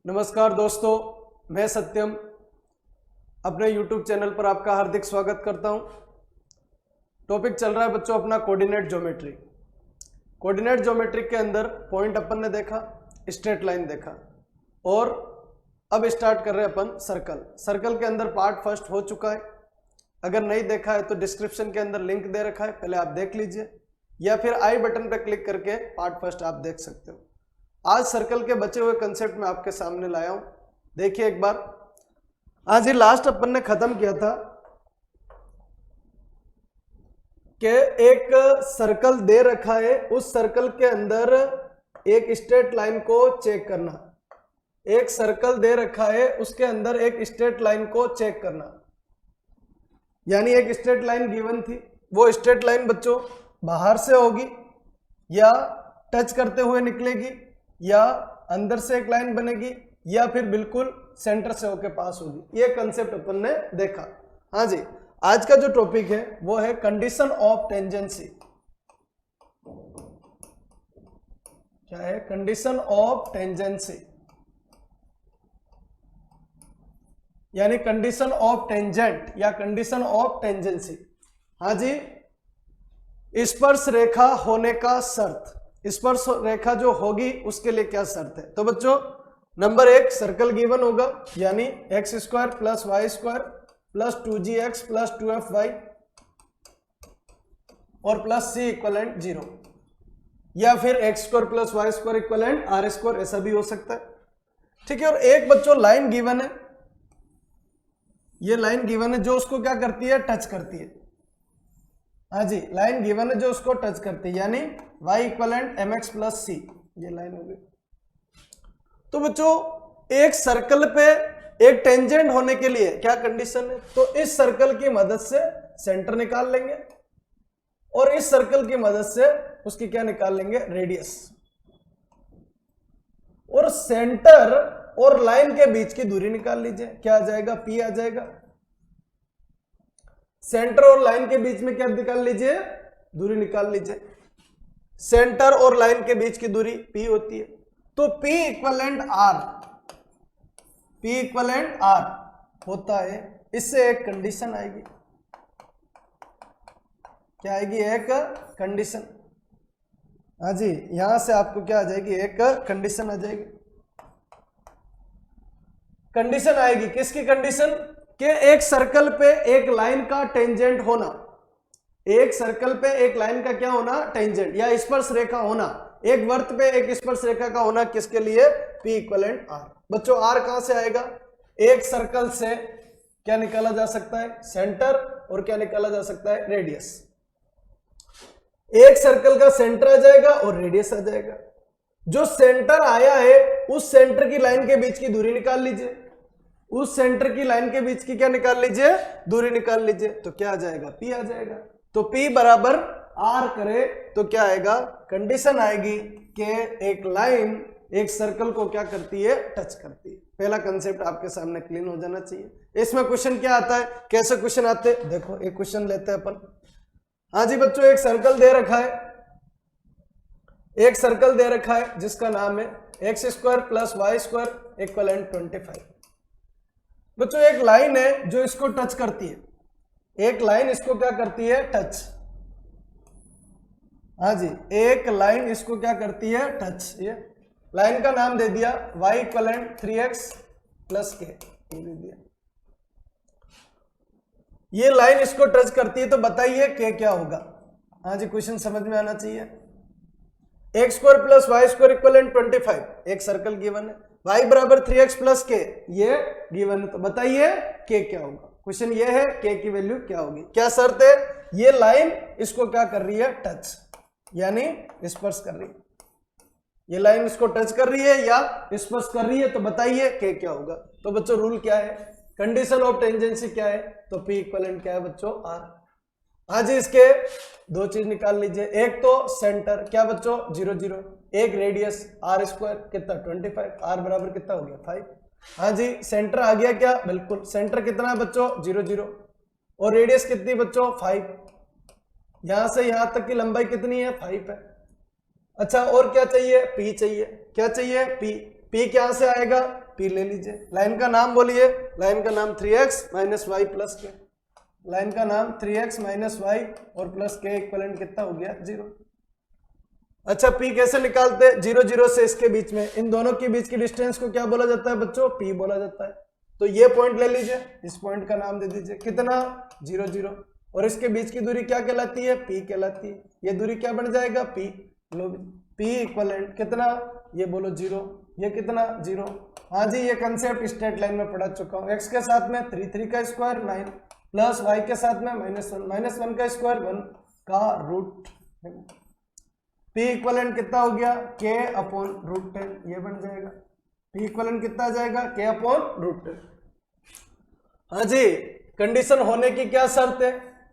नमस्कार दोस्तों, मैं सत्यम अपने YouTube चैनल पर आपका हार्दिक स्वागत करता हूं। टॉपिक चल रहा है बच्चों अपना कोऑर्डिनेट ज्योमेट्री। कोऑर्डिनेट ज्योमेट्री के अंदर पॉइंट अपन ने देखा, स्ट्रेट लाइन देखा और अब स्टार्ट कर रहे हैं अपन सर्कल। सर्कल के अंदर पार्ट फर्स्ट हो चुका है। अगर नहीं देखा है तो डिस्क्रिप्शन के अंदर लिंक दे रखा है, पहले आप देख लीजिए या फिर आई बटन पर क्लिक करके पार्ट फर्स्ट आप देख सकते हो। आज सर्कल के बचे हुए कंसेप्ट में आपके सामने लाया हूं। देखिए एक बार, आज ही लास्ट अपन ने खत्म किया था कि एक सर्कल दे रखा है, उस सर्कल के अंदर एक स्ट्रेट लाइन को चेक करना। एक सर्कल दे रखा है, उसके अंदर एक स्ट्रेट लाइन को चेक करना, यानी एक स्ट्रेट लाइन गिवन थी। वो स्ट्रेट लाइन बच्चों बाहर से होगी या टच करते हुए निकलेगी या अंदर से एक लाइन बनेगी या फिर बिल्कुल सेंटर से होके पास होगी। ये कंसेप्ट अपन ने देखा। हाँ जी, आज का जो टॉपिक है वो है कंडीशन ऑफ टेंजेंसी। क्या है? कंडीशन ऑफ टेंजेंसी, यानी कंडीशन ऑफ टेंजेंट या कंडीशन ऑफ टेंजेंसी। हाँ जी, स्पर्श रेखा होने का शर्त। स्पर्श रेखा जो होगी उसके लिए क्या शर्त है? तो बच्चों नंबर 1, सर्कल गिवन होगा, यानी x square plus Y square plus 2gx plus 2fy और प्लस c इक्वलेंट 0, या फिर x square plus Y square equivalent r square, ऐसा भी हो सकता है। ठीक है। और एक बच्चों लाइन गिवन है, ये लाइन गिवन है जो उसको क्या करती है? टच करती है। हाँ जी, लाइन गिवन है जो उसको टच करती है, यानी y equivalent mx plus c, ये लाइन हो गई। तो बच्चों एक सर्कल पे एक टेंजेंट होने के लिए क्या कंडीशन है? तो इस सर्कल की मदद से सेंटर निकाल लेंगे और इस सर्कल की मदद से उसकी क्या निकाल लेंगे? रेडियस। और सेंटर और लाइन के बीच की दूरी निकाल लीजिए, क्या आ जाएगा? p आ जाएगा। सेंटर और लाइन के बीच में क्या निकाल लीजिए? दूरी निकाल लीजिए। सेंटर और लाइन के बीच की दूरी p होती है। तो p equivalent r, p equivalent r होता है। इससे एक कंडीशन आएगी। क्या आएगी? एक कंडीशन। हाँ जी, यहां से आपको क्या आ जाएगी? एक कंडीशन आ जाएगी। कंडीशन आएगी, किसकी कंडीशन? कि एक सर्कल पे एक लाइन का टेंजेंट होना। एक सर्कल पे एक लाइन का क्या होना? टेंजेंट या स्पर्श रेखा होना। एक वर्त पे एक स्पर्श रेखा का होना, किसके लिए? P equivalent R। बच्चों R कहां से आएगा? एक सर्कल से क्या निकाला जा सकता है? सेंटर। और क्या निकाला जा सकता है? रेडियस। एक सर्कल का सेंटर आ जाएगा और रेडियस आ जाएगा। जो सेंटर आया है उस सेंटर की लाइन के बीच की दूरी निकाल लीजिए। उस सेंटर की लाइन के बीच की क्या निकाल लीजिए? दूरी निकाल लीजिए। तो क्या आ जाएगा? P आ जाएगा। तो P बराबर R करे तो क्या आएगा? कंडीशन आएगी कि एक लाइन एक सर्कल को क्या करती है? टच करती है। पहला कंसेप्ट आपके सामने क्लीन हो जाना चाहिए। इसमें क्वेश्चन क्या आता है? कैसे क्वेश्चन आते हैं? देखो एक क्वेश्चन लेते हैं अपन। हाँ जी बच्चों, एक सर्कल दे रखा है, एक सर्कल दे रखा है जिसका नाम है x square plus Y square equivalent 25। बच्चों एक लाइन है जो इसको टच करती है। एक लाइन इसको क्या करती है? टच। हाँ जी, एक लाइन इसको क्या करती है? टच। ये लाइन का नाम दे दिया y equivalent 3x plus k, ये दे दिया। ये लाइन इसको टच करती है तो बताइए k क्या होगा? हाँ जी, क्वेश्चन समझ में आना चाहिए। X square plus Y square equivalent 25, एक सर्कल गिवन है। y बराबर 3x प्लस k, ये गिवन है। तो बताइए k क्या होगा? क्वेश्चन ये है k की वैल्यू क्या होगी? क्या शर्त है? ये लाइन इसको क्या कर रही है? टच, यानी स्पर्श कर रही है। ये लाइन इसको टच कर रही है या स्पर्श कर रही है, तो बताइए k क्या होगा? तो बच्चों रूल क्या है? कंडीशन ऑफ टेंजेंसी क्या है? तो P इक्वलेंट क्या है बच्चों? R। हाँ जी, इसके दो चीज निकाल लीजिए। एक तो सेंटर, क्या बच्चों? 0 0। एक रेडियस r स्क्वायर कितना? 25। r बराबर कितना हो गया? 5। हाँ जी, सेंटर आ गया क्या? बिल्कुल। सेंटर कितना है बच्चों? 0 0। और रेडियस कितनी बच्चों? 5। यहां से यहां तक की लंबाई कितनी है? 5 है। अच्छा, और क्या चाहिए? P चाहिए। क्या चाहिए? P। P कहां से आएगा, P ले लीजिए। लाइन का नाम बोलिए, लाइन का नाम 3x माइनस वाई प्लस के, लाइन का नाम 3x माइनस वाई और प्लस के इक्विवेलेंट कितना हो गया 0। अच्छा P कैसे निकालते हैं, 0 0 से इसके बीच में, इन दोनों के बीच की डिस्टेंस को क्या बोला जाता है बच्चों, P बोला जाता है। तो ये पॉइंट ले लीजिए, इस पॉइंट का नाम दे दीजिए कितना 0 0, और इसके बीच की दूरी क्या कहलाती है, P कहलाती है। ये दूरी क्या बन जाएगा, P। P इक्विवेलेंट कितना, ये बोलो 0, ये कितना 0। हाँ जी, ये कंसेप्ट स्ट्रेट लाइन में पढ़ा चुका हूँ। x के साथ में 3 का स्क्वायर 9 प्लस y के साथ में -1 का स्क्वायर 1 का रूट। P इक्विवेलेंट कितना हो गया, k अपॉन रूट 10, ये बन जाएगा। P इक्विवेलेंट कितना आ जाएगा, k अपॉन रूट 10। हाँ जी, कंडीशन होने की क्या शर्त है,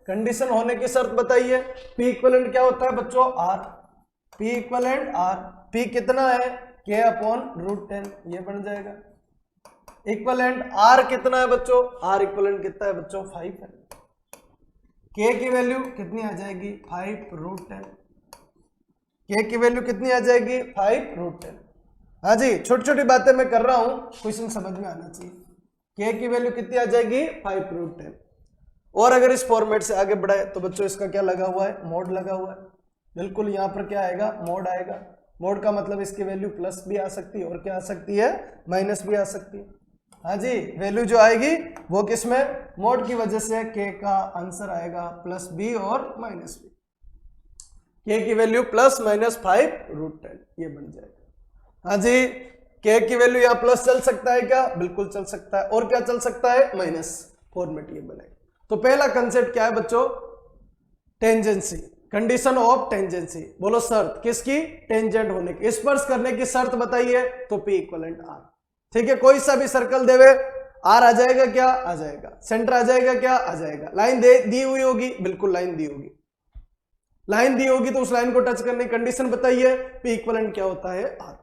कंडीशन होने की शर्त बताइए। P इक्विवेलेंट क्या होता है बच्चों, R। P equivalent R, P कितना है, k अपॉन रूट 10, ये बन जाएगा। इक्विवेलेंट R कितना है बच्चों, R इक्विवेलेंट कितना है बच्चों, 5 है। K की वैल्यू कितनी आ जाएगी, 5 रूट 10। K की वैल्यू कितनी आ जाएगी, 5 रूट 10। हाँ जी, छोटी छोटी बातें मैं कर रहा हूं, क्वेश्चन समझ में आना चाहिए। K की वैल्यू कितनी आ जाएगी, 5 रूट 10। और अगर इस फॉर्मेट से आगे बढ़ाए तो बच्चों इसका क्या लगा हुआ है, मोड लगा हुआ है। बिल्कुल यहाँ पर क्या आएगा, मोड आएगा। मोड का मतलब इसकी वैल्यू प्लस भी आ सकती है और क्या आ सकती है, माइनस भी आ सकती है। हाँ जी, वैल्यू जो आएगी वो किसमें, मोड की वजह से K का आंसर आएगा प्लस बी और माइनस बी। K की वैल्यू प्लस माइनस 5 रूट 10, ये बन जाएगा। हाँ जी, K की वैल्यू यहाँ प्लस चल सकता है क्या, बिल्कुल चल सकता है। और क्या चल सकता है, माइनस। फॉर्मेट ये बनेगा। तो पहला कंसेप्ट क्या है बच्चों, टेंजेंसी, कंडीशन ऑफ टेंजेंसी। बोलो शर्त किसकी, टेंजेंट होने की, स्पर्श करने की शर्त बताइए। तो P इक्विवेलेंट R। ठीक है, कोई सा भी सर्कल देवे, R आ जाएगा क्या, आ जाएगा। सेंटर आ जाएगा क्या, आ जाएगा। लाइन दी हुई होगी, बिल्कुल लाइन दी होगी। लाइन दी होगी तो उस लाइन को टच करने की कंडीशन बताइए। P इक्विवेलेंट क्या होता है, R।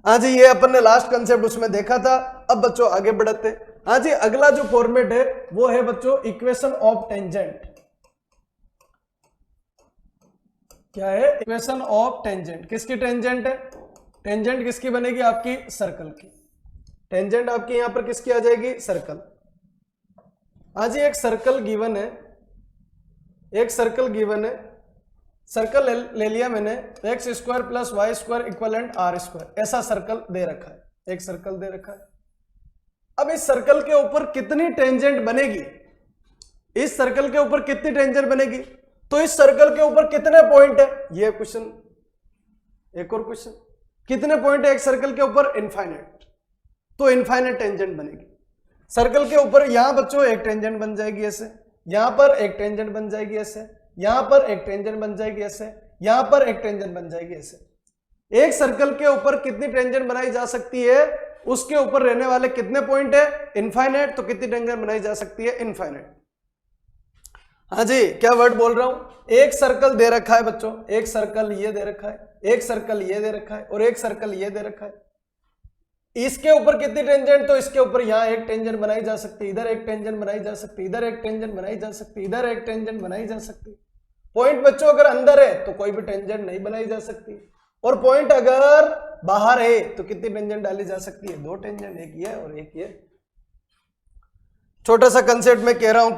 हाँ जी, ये अपन ने लास्ट कंसेप्ट उसमें देखा था। अब बच्चों आगे बढ़ते। हाँ जी, अगला जो फॉर्मेट है वो है बच्चों इक्वेशन ऑफ टेंजेंट। क्या है, इक्वेशन ऑफ टेंजेंट। किसकी टेंजेंट है, टेंजेंट किसकी बनेगी, आपकी सर्कल की। टेंजेंट आपकी यहां पर किसकी आ जाएगी, सर्कल। हाँ जी, एक सर्कल गिवन है, एक सर्कल गिवन है। सर्कल ले लिया मैंने, x square plus Y square equivalent r square, ऐसा सर्कल दे रखा है, एक सर्कल दे रखा है। अब इस सर्कल के ऊपर कितनी टेंजेंट बनेगी, इस सर्कल के ऊपर कितनी टेंजेंट बनेगी, तो इस सर्कल के ऊपर कितने पॉइंट है, ये क्वेश्चन। एक और क्वेश्चन, कितने पॉइंट है एक सर्कल के ऊपर, इनफाइनाइट। तो इनफाइनाइट टेंजेंट बनेगी सर्कल के ऊपर। यहां बच्चों एक टेंजेंट बन जाएगी ऐसे, यहां पर एक टेंजेंट बन जाएगी ऐसे, यहां पर एक टेंजेंट बन जाएगी ऐसे, यहां पर एक टेंजेंट बन जाएगी ऐसे। एक सर्कल के ऊपर कितनी टेंजेंट बनाई जा सकती है, उसके ऊपर रहने वाले कितने पॉइंट है, इनफाइनाइट। तो कितनी टेंजेंट बनाई जा सकती है, इनफाइनाइट। हाँ जी, क्या वर्ड बोल रहा हूं, एक सर्कल दे रखा है बच्चों, एक सर्कल ये दे रखा है, एक सर्कल ये दे रखा है और एक सर्कल ये दे रखा है। इसके ऊपर कितनी टेंजेंट, तो इसके ऊपर यहां एक टेंजेंट बनाई जा सकती है, इधर एक टेंजेंट बनाई जा सकती है, इधर एक टेंजेंट बनाई जा सकती है, इधर एक टेंजेंट बनाई जा सकती है। पॉइंट बच्चों अगर अंदर है तो कोई भी टेंजेंट नहीं बनाई जा सकती, और पॉइंट अगर बाहर है तो कितनी टेंजेंट डाली जा सकती है, दो टेंजेंट, एक ये और एक ये। छोटा सा कंसेप्ट में कह रहा हूं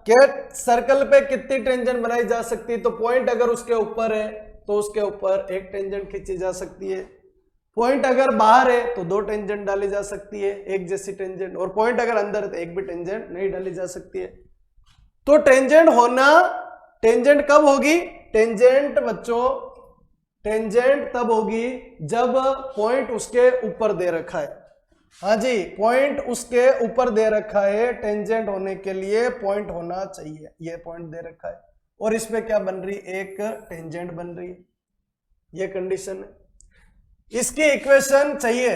क्या सर्कल पे कितनी टेंजेंट बनाई जा सकती है, तो पॉइंट अगर उसके ऊपर है तो उसके ऊपर एक टेंजेंट खींची जा सकती है, पॉइंट अगर बाहर है तो दो टेंजेंट डाली जा सकती है, एक जैसी टेंजेंट, और पॉइंट अगर अंदर है तो एक भी टेंजेंट नहीं डाली जा सकती है। तो टेंजेंट होना, टेंजेंट कब होगी, टेंजेंट बच्चों, टेंजेंट तब होगी जब पॉइंट उसके ऊपर दे रखा है। हाँ जी, पॉइंट उसके ऊपर दे रखा है, टेंजेंट होने के लिए पॉइंट होना चाहिए, ये पॉइंट दे रखा है और इसमें क्या बन रही, एक टेंजेंट बन रही है, ये कंडीशन है। इसकी इक्वेशन चाहिए,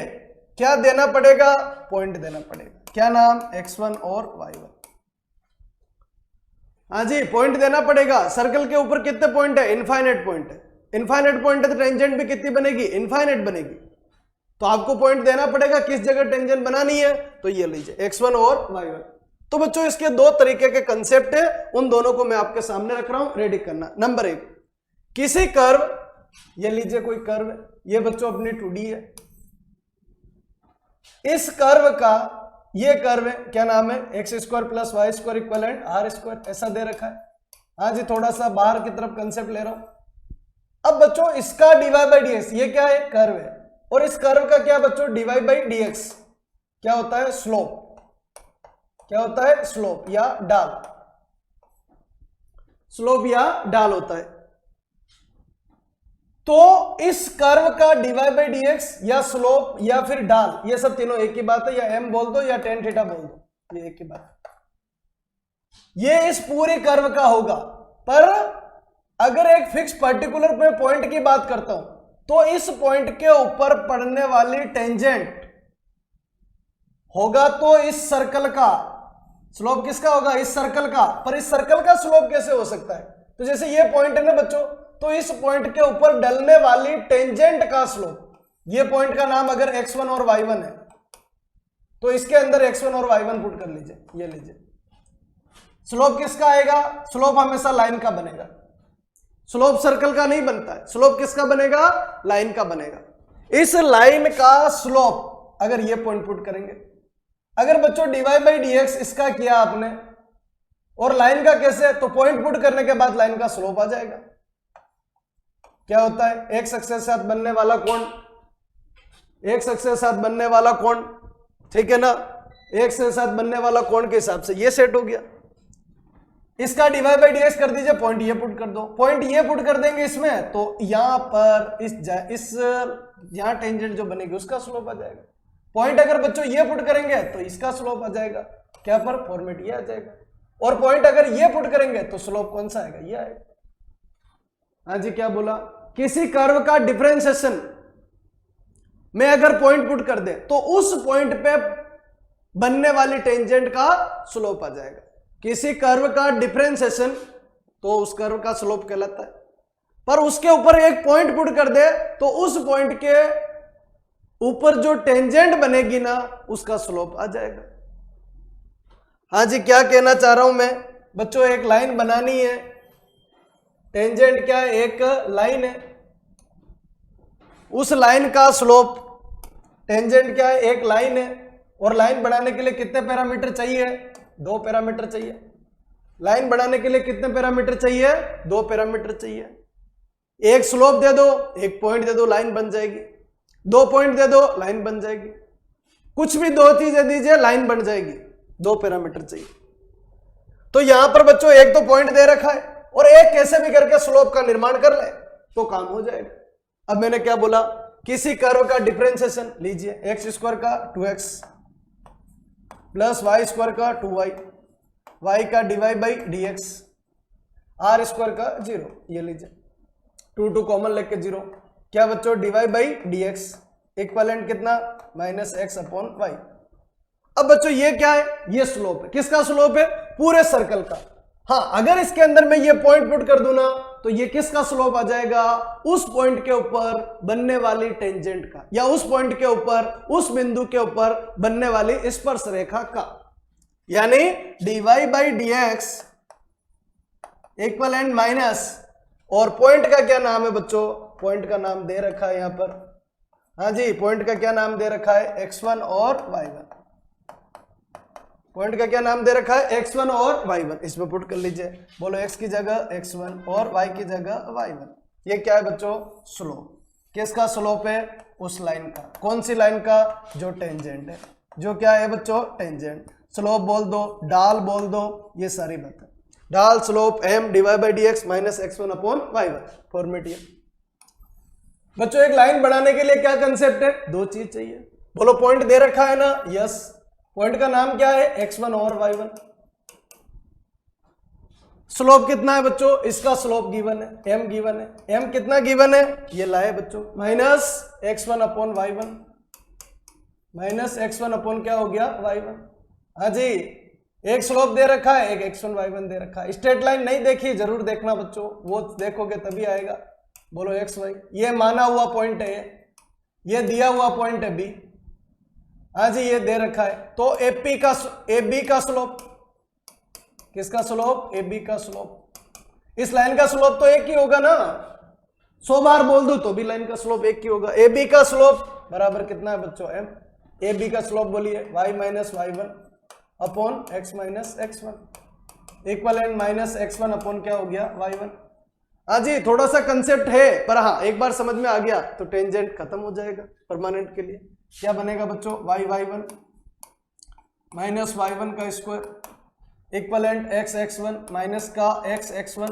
क्या देना पड़ेगा, पॉइंट देना पड़ेगा, क्या नाम, x1 और y1। हाँ जी, पॉइंट देना पड़ेगा। सर्कल के ऊपर कितने पॉइंट है, इनफाइनाइट पॉइंट है, इनफाइनाइट पॉइंट है तो टेंजेंट भी कितनी बनेगी, इनफाइनाइट बनेगी। तो आपको पॉइंट देना पड़ेगा, किस जगह टेंजेंट बनानी है, तो ये लीजिए x1 और y1। तो बच्चों इसके दो तरीके के कंसेप्ट है, उन दोनों को मैं आपके सामने रख रहा हूं, रेडी करना। नंबर एक, किसी कर्व, ये लीजिए कोई कर्व है, ये बच्चों अपनी 2D है, इस कर्व का, ये कर्व है, क्या नाम है, x square plus Y square equivalent r square, ऐसा दे रखा है। हाँ जी, थोड़ा सा बाहर की तरफ कंसेप्ट ले रहा हूं। अब बच्चों इसका डीवाई बाई डी एक्स, ये क्या है, कर्व है, और इस कर्व का क्या बच्चों, डीवाई बाई डी एक्स क्या होता है, स्लोप। क्या होता है, स्लोप या ढाल, स्लोप या ढाल होता है। तो इस कर्व का डीवाई बाई डी एक्स या स्लोप या फिर ढाल, ये सब तीनों एक ही बात है, या एम बोल दो या टेन थीटा बोल दो, ये एक ही बात है। ये इस पूरे कर्व का होगा। पर अगर एक फिक्स पर्टिकुलर में पॉइंट की बात करता हूं, तो इस पॉइंट के ऊपर पड़ने वाली टेंजेंट होगा तो इस सर्कल का स्लोप किसका होगा, इस सर्कल का। पर इस सर्कल का स्लोप कैसे हो सकता है, तो जैसे ये पॉइंट है ना बच्चों, तो इस पॉइंट के ऊपर डलने वाली टेंजेंट का स्लोप, ये पॉइंट का नाम अगर x1 और y1 है, तो इसके अंदर x1 और y1 पुट कर लीजिए, ये लीजिए। स्लोप किसका आएगा, स्लोप हमेशा लाइन का बनेगा, स्लोप सर्कल का नहीं बनता है। स्लोप किसका बनेगा, लाइन का बनेगा। इस लाइन का स्लोप अगर ये पॉइंट पुट करेंगे, अगर बच्चों डीवाई बाई डी एक्स इसका किया आपने, और लाइन का कैसे, तो पॉइंट पुट करने के बाद लाइन का स्लोप आ जाएगा। क्या होता है, एक अक्ष के साथ बनने वाला कोण, एक अक्ष के साथ बनने वाला कोण, ठीक है ना, एक से साथ बनने वाला कोण के हिसाब से ये सेट हो गया। इसका डिवाइड बाई डी एक्स कर दीजिए, पॉइंट ये पुट कर दो, पॉइंट ये पुट कर देंगे इसमें, तो यहां पर इस यहां टेंजेंट जो बनेगी उसका स्लोप आ जाएगा। पॉइंट अगर बच्चों ये पुट करेंगे तो इसका स्लोप आ जाएगा, क्या पर फॉर्मेट ये आ जाएगा। और पॉइंट अगर ये पुट करेंगे तो स्लोप कौन सा आएगा, ये आएगा। हाँ जी, क्या बोला, किसी कर्व का डिफरेंशिएशन में अगर पॉइंट पुट कर दे तो उस पॉइंट पे बनने वाली टेंजेंट का स्लोप आ जाएगा। किसी कर्व का डिफरेंशिएशन तो उस कर्व का स्लोप कहलाता है, पर उसके ऊपर एक पॉइंट पुट कर दे तो उस पॉइंट के ऊपर जो टेंजेंट बनेगी ना उसका स्लोप आ जाएगा। हाँ जी, क्या कहना चाह रहा हूं मैं बच्चों, एक लाइन बनानी है, टेंजेंट क्या है, एक लाइन है, उस लाइन का स्लोप, टेंजेंट क्या है, एक लाइन है, और लाइन बनाने के लिए कितने पैरामीटर चाहिए, 2 पैरामीटर चाहिए। लाइन बनाने के लिए कितने पैरामीटर चाहिए, 2 पैरामीटर चाहिए। एक स्लोप दे दो, एक पॉइंट दे दो, लाइन बन जाएगी। 2 पॉइंट दे दो, लाइन बन जाएगी। कुछ भी 2 चीजें दीजिए, लाइन बन जाएगी। 2 पैरामीटर चाहिए। तो यहां पर बच्चों एक तो पॉइंट दे रखा है और एक कैसे भी करके स्लोप का निर्माण कर ले तो काम हो जाएगा। अब मैंने क्या बोला, किसी कर्व का डिफरेंशिएशन लीजिए, एक्स स्क्वायर का 2x प्लस वाई स्क्वायर का 2y, y का divide by d x, r square का 0, ये लीजिए 2 कॉमन लेके 0, क्या बच्चों divide by d x equivalent कितना -x/y। अब बच्चों ये क्या है, ये स्लोप है। किसका स्लोप है, पूरे सर्कल का। हाँ, अगर इसके अंदर मैं ये पॉइंट पुट कर दूं ना तो ये किसका स्लोप आ जाएगा, उस पॉइंट के ऊपर बनने वाली टेंजेंट का, या उस पॉइंट के ऊपर, उस बिंदु के ऊपर बनने वाली स्पर्श रेखा का। यानी dy by d x equivalent minus, और पॉइंट का क्या नाम है बच्चों, पॉइंट का नाम दे रखा है यहां पर। हाँ जी, पॉइंट का क्या नाम दे रखा है, x1 और y1। पॉइंट का क्या नाम दे रखा है, x1 और y1। इसमें पुट कर लीजिए, बोलो x की जगह x1 और y की जगह y1। ये क्या है बच्चों, स्लोप। किसका स्लोप है, उस लाइन का। कौन सी लाइन का, जो टेंजेंट है, जो क्या है बच्चों, टेंजेंट। स्लोप बोल दो, ढाल बोल दो, ये सारी बातें। ढाल slope m divide by d x minus x1/y1 format. ये बच्चों एक लाइन बनाने के लिए क्या कंसेप्ट है, 2 चीज चाहिए। बोलो पॉइंट दे रखा है ना, यस। पॉइंट का नाम क्या है, x1 और y1। स्लोप कितना है बच्चों, इसका स्लोप गिवन है, m गिवन है। m कितना गिवन है, ये लाए बच्चों, -x1/y1 माइनस x1 क्या हो गया, y1। हाँ जी, एक स्लोप दे रखा है, एक x1 y1 दे रखा है। स्ट्रेट लाइन नहीं देखी, जरूर देखना बच्चों, वो देखोगे तभी आएगा। बोलो x y, ये माना हुआ पॉइंट है, ये दिया हुआ पॉइंट है b। हाँ जी, ये दे रखा है। तो AB का स्लोप, किसका स्लोप, AB का स्लोप। इस लाइन का स्लोप तो एक ही होगा ना, 100 बार बोल दूं तो भी लाइन का स्लोप एक ही होगा। AB का स्लोप बराबर कितना है बच्चों, m। ए बी का स्लोप बोलिए y minus y1 upon x minus x1 equivalent minus x1 upon क्या हो गया y1। हाँ जी, थोड़ा सा कंसेप्ट है पर हाँ एक बार समझ में आ गया तो टेंजेंट खत्म हो जाएगा परमानेंट के लिए। क्या बनेगा बच्चों, y1 माइनस y1 का स्क्वायर इक्वलेंट x1 माइनस का x1।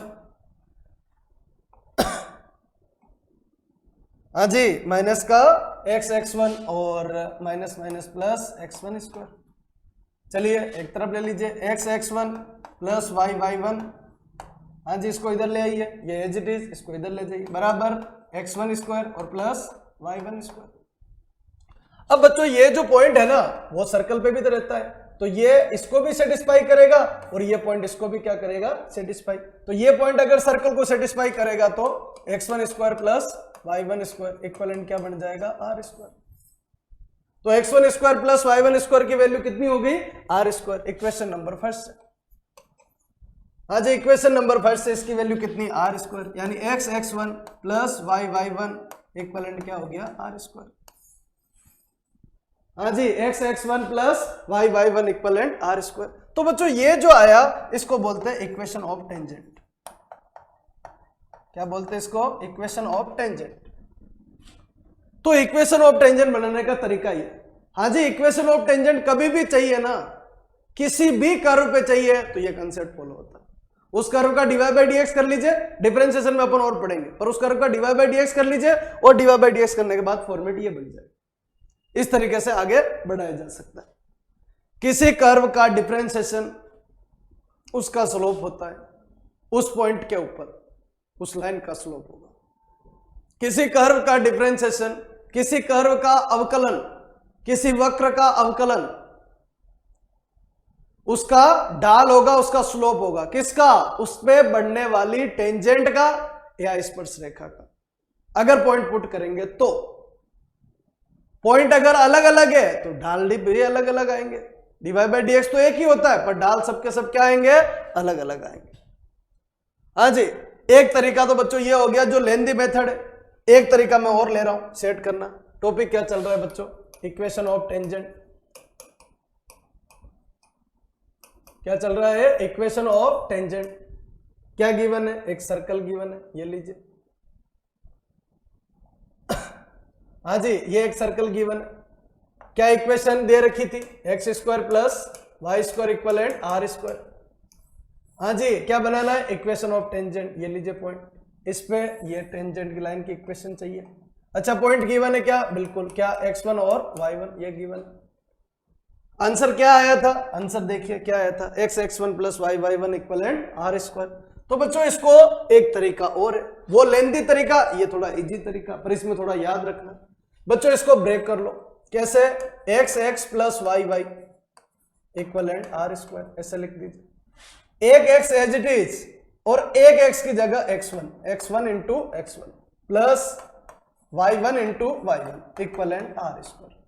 हाँ जी, माइनस का x1 और minus minus plus x1 square. चलिए एक तरफ ले लीजिए x1 प्लस y1। हाँ जी, इसको इधर ले आइए, ये एज इट इज, इसको इधर ले जाइए, बराबर x1 स्क्वायर और प्लस y1 स्क्वायर। अब बच्चों ये जो पॉइंट है ना वो सर्कल पे भी तो रहता है, तो ये इसको भी सेटिस्फाई करेगा और ये पॉइंट इसको भी क्या करेगा, सेटिस्फाई। तो ये पॉइंट अगर सर्कल को सेटिस्फाई करेगा तो x1 square plus y1 square equivalent क्या बन जाएगा, r स्क्वायर। तो x1 square plus y1 square की वैल्यू कितनी हो गई, r square. Equation number first से, हाँ जी, इक्वेशन नंबर फर्स्ट से इसकी वैल्यू कितनी, r स्क्वायर, यानी x1 प्लस y1 इक्वलेंट क्या हो गया, r स्क्वायर। हाँ जी, x1 plus y1 equivalent r square. तो बच्चों ये जो आया इसको बोलते हैं इक्वेशन ऑफ टेंजेंट। क्या बोलते हैं इसको, इक्वेशन ऑफ टेंजेंट। तो इक्वेशन ऑफ टेंजेंट बनाने का तरीका ये। हाँ जी, इक्वेशन ऑफ टेंजेंट कभी भी चाहिए ना, किसी भी कर्व पे चाहिए तो ये कंसेप्ट फॉलो होता है। उस कर्व का dy बाई dx कर लीजिए, डिफरेंशिएशन में अपन और पढ़ेंगे, पर उस कर्व का dy बाई dx कर लीजिए और dy बाई dx करने के बाद फॉर्मेट ये बन जाए। इस तरीके से आगे बढ़ाया जा सकता है। किसी कर्व का डिफरेंशिएशन उसका स्लोप होता है, उस पॉइंट के ऊपर उस लाइन का स्लोप होगा। किसी कर्व का डिफरेंशिएशन, किसी कर्व का अवकलन, किसी वक्र का अवकलन, उसका ढाल होगा, उसका स्लोप होगा, किसका, उस पे बढ़ने वाली टेंजेंट का या स्पर्श रेखा का। अगर पॉइंट पुट करेंगे तो पॉइंट अगर अलग अलग है तो ढाल भी अलग अलग आएंगे। dy बाई dx तो एक ही होता है पर ढाल सबके सब क्या आएंगे, अलग अलग आएंगे। हाँ जी, एक तरीका तो बच्चों ये हो गया जो लेंदी मेथड है। एक तरीका मैं और ले रहा हूं सेट करना। टॉपिक क्या चल रहा है बच्चों, इक्वेशन ऑफ टेंजेंट। क्या चल रहा है, इक्वेशन ऑफ टेंजेंट। क्या गिवन है, एक सर्कल गिवन है, ये लीजिए। हाँ जी, ये एक सर्कल गिवन है। क्या इक्वेशन दे रखी थी, x square plus Y square equivalent r square. हाँ जी, क्या बनाना है, इक्वेशन ऑफ टेंजेंट। ये लीजिए पॉइंट, इस पे ये टेंजेंट की लाइन की इक्वेशन चाहिए। अच्छा, पॉइंट गिवन है क्या, बिल्कुल। क्या, x1 और y1 ये गिवन। आंसर क्या आया था, आंसर देखिए क्या आया था, x1 plus y1 equivalent r square. तो बच्चों इसको एक तरीका और है, वो लेंथी तरीका, ये थोड़ा इजी तरीका, पर इसमें थोड़ा याद रखना बच्चों, इसको ब्रेक कर लो। कैसे, x plus y equivalent r square, ऐसे लिख दीजिए। एक x एज इट इज और एक x की जगह x1 into x1 plus y1 into y1 equivalent r square.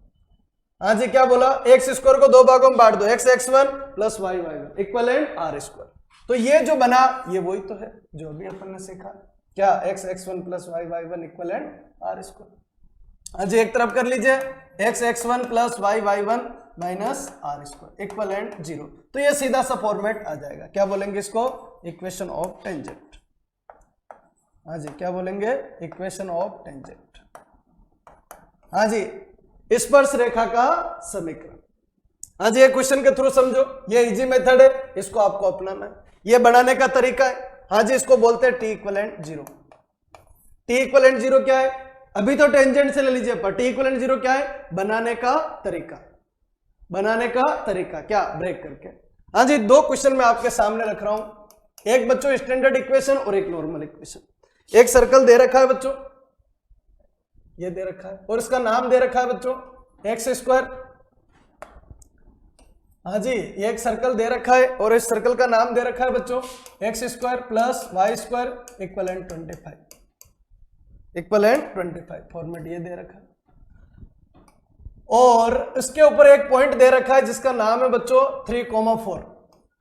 हाँ जी, क्या बोला, एक्स स्क्वायर को दो भागों में बांट दो, x1 plus y1 equivalent r square. तो ये जो बना ये वही तो है जो अभी अपन ने सीखा। क्या, x1 plus y1 equivalent r square. हाँ जी, एक तरफ कर लीजिए, x1 plus y1 minus r square equivalent 0। तो ये सीधा सा फॉर्मेट आ जाएगा। क्या बोलेंगे इसको, इक्वेशन ऑफ टेंजेंट। हाँ जी, क्या बोलेंगे, इक्वेशन ऑफ टेंजेंट। हाँ जी, स्पर्श रेखा का समीकरण। हाँ जी, ये क्वेश्चन के थ्रू समझो, ये इजी मेथड है, इसको आपको अपनाना है। ये बनाने का तरीका है। हाँ जी, इसको बोलते हैं टी इक्वलेंट 0। टी इक्वलेंट 0 क्या है, अभी तो टेंजेंट से ले लीजिए, पर टी इक्वलेंट 0 क्या है, बनाने का तरीका। बनाने का तरीका क्या, ब्रेक करके। हाँ जी, दो क्वेश्चन मैं आपके सामने रख रहा हूं, एक बच्चों स्टैंडर्ड इक्वेशन और एक नॉर्मल इक्वेशन। एक सर्कल दे रखा है बच्चों, ये दे रखा है, और इसका नाम दे रखा है बच्चों एक्स स्क्वायर। हाँ जी, ये एक सर्कल दे रखा है और इस सर्कल का नाम दे रखा है बच्चों x square plus Y square equivalent 25 equivalent 25। Format ये दे रखा है और इसके ऊपर एक पॉइंट दे रखा है जिसका नाम है बच्चों 3,4।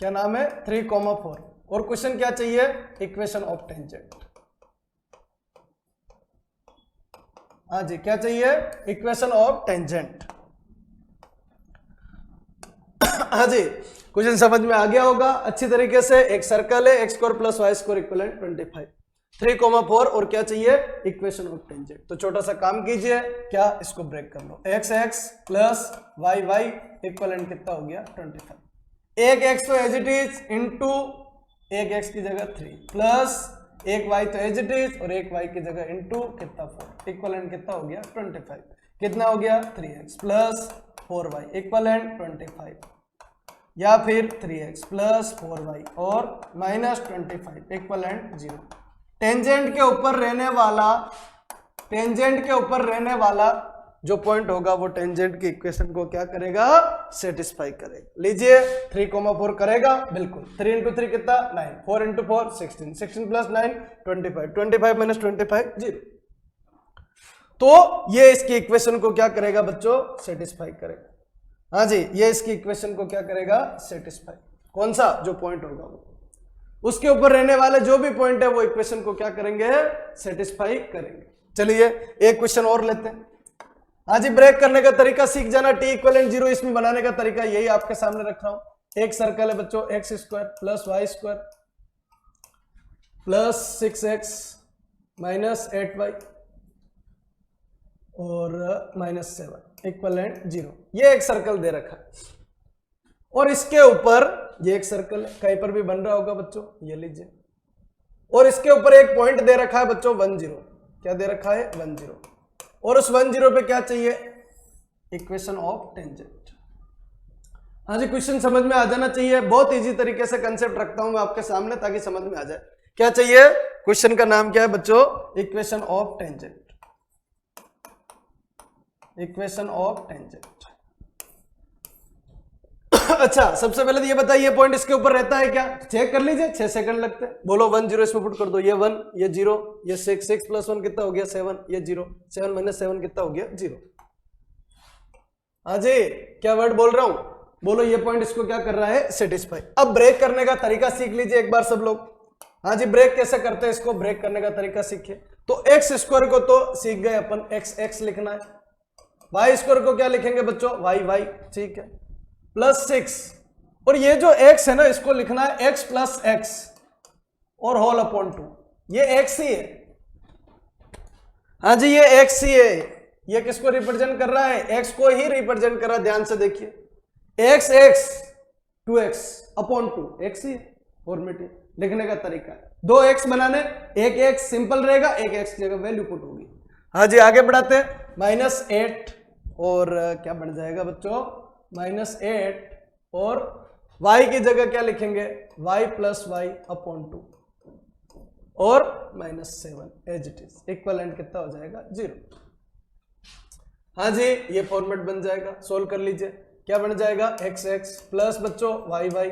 क्या नाम है, 3,4। और क्वेश्चन क्या चाहिए, इक्वेशन ऑफ टेंजेंट। हाँ जी, क्या चाहिए, इक्वेशन ऑफ टेंजेंट। हाँ जी, क्वेश्चन समझ में आ गया होगा अच्छी तरीके से। एक सर्कल है, x square plus Y square equivalent 25, 3,4 और क्या चाहिए, इक्वेशन ऑफ टेंजेंट। तो छोटा सा काम कीजिए, क्या इसको ब्रेक कर लो, X X plus Y Y equivalent कितना हो गया 25। एक एक्स तो एज इट इज इंटू एक एक्स की जगह 3 प्लस एक वाई तो एज इट इज और एक वाई की जगह इंटू कितना 4 इक्वलेंट कितना हो गया 25। कितना हो गया 3x प्लस 4y इक्वलेंट 25 या फिर 3x प्लस 4y और माइनस 25 इक्वलेंट 0। टेंजेंट के ऊपर रहने वाला जो पॉइंट होगा वो टेंजेंट की इक्वेशन को क्या करेगा, सेटिस्फाई करेगा। लीजिए 3,4 करेगा, बिल्कुल 3 इंटू 3 कितना 9, 4 इंटू 4 16, 16 प्लस 9 25, 25 माइनस 25 0। तो ये इसकी इक्वेशन को क्या करेगा बच्चों, सेटिस्फाई करेगा। हाँ जी, ये इसकी इक्वेशन को क्या करेगा, सेटिस्फाई। कौन सा, जो पॉइंट होगा वो, उसके ऊपर रहने वाले जो भी पॉइंट है वो इक्वेशन को क्या करेंगे, सेटिस्फाई करेंगे। चलिए एक क्वेश्चन और लेते हैं। हाँ जी, ब्रेक करने का तरीका सीख जाना। टी इक्वलेंट 0 इसमें बनाने का तरीका यही आपके सामने रख रहा हूं। एक सर्कल है बच्चों, x square plus Y square plus 6x minus 8y और माइनस 7 इक्वलेंट 0। ये एक सर्कल दे रखा है और इसके ऊपर ये एक सर्कल है, कहीं पर भी बन रहा होगा बच्चों, ये लीजिए। और इसके ऊपर एक पॉइंट दे रखा है बच्चों 1 0। क्या दे रखा है 1 0। और उस 1 0 पे क्या चाहिए, इक्वेशन ऑफ टेंजेंट। हाँ जी, क्वेश्चन समझ में आ जाना चाहिए। बहुत इजी तरीके से कंसेप्ट रखता हूं मैं आपके सामने ताकि समझ में आ जाए। क्या चाहिए, क्वेश्चन का नाम क्या है बच्चों, equation of tangent. Equation of tangent. अच्छा, सबसे पहले तो ये बताइए पॉइंट इसके ऊपर रहता है क्या, चेक कर लीजिए, 6 सेकंड लगते हैं। बोलो 1 0 इसमें पुट कर दो, ये 1 ये 0 ये 6, 6 प्लस 1 कितना हो गया 7, ये 0, 7 माइनस 7 कितना हो गया 0। हाँ जी, क्या वर्ड बोल रहा हूं, बोलो ये पॉइंट इसको क्या कर रहा है, सेटिस्फाई। अब ब्रेक करने का तरीका सीख लीजिए एक बार सब लोग। हाँ जी, ब्रेक कैसे करते हैं, इसको ब्रेक करने का तरीका सीखिए। तो एक्स स्क्वायर को तो सीख गए अपन, एक्स एक्स लिखना है। वाई स्क्वायर को क्या लिखेंगे बच्चों, वाई वाई, ठीक है, प्लस 6। और ये जो x है ना, इसको लिखना है x प्लस एक्स और होल अपॉन 2। ये x ही है। हाँ जी, ये x ही है। ये किसको रिप्रेजेंट कर रहा है, x को ही रिप्रेजेंट कर रहा है। ध्यान से देखिए, x x 2x upon 2 x ही है। फॉर्मेट लिखने का तरीका है, 2x बनाने, एक x सिंपल रहेगा, एक x की जगह वैल्यू पुट होगी। हाँ जी, आगे बढ़ाते हैं। माइनस 8 और क्या बन जाएगा बच्चों, माइनस 8 और y की जगह क्या लिखेंगे, y प्लस वाई अपॉन 2 और minus 7 as it is equivalent कितना हो जाएगा 0। हाँ जी, ये फॉर्मेट बन जाएगा। सोल्व कर लीजिए, क्या बन जाएगा, एक्स एक्स प्लस बच्चों वाई वाई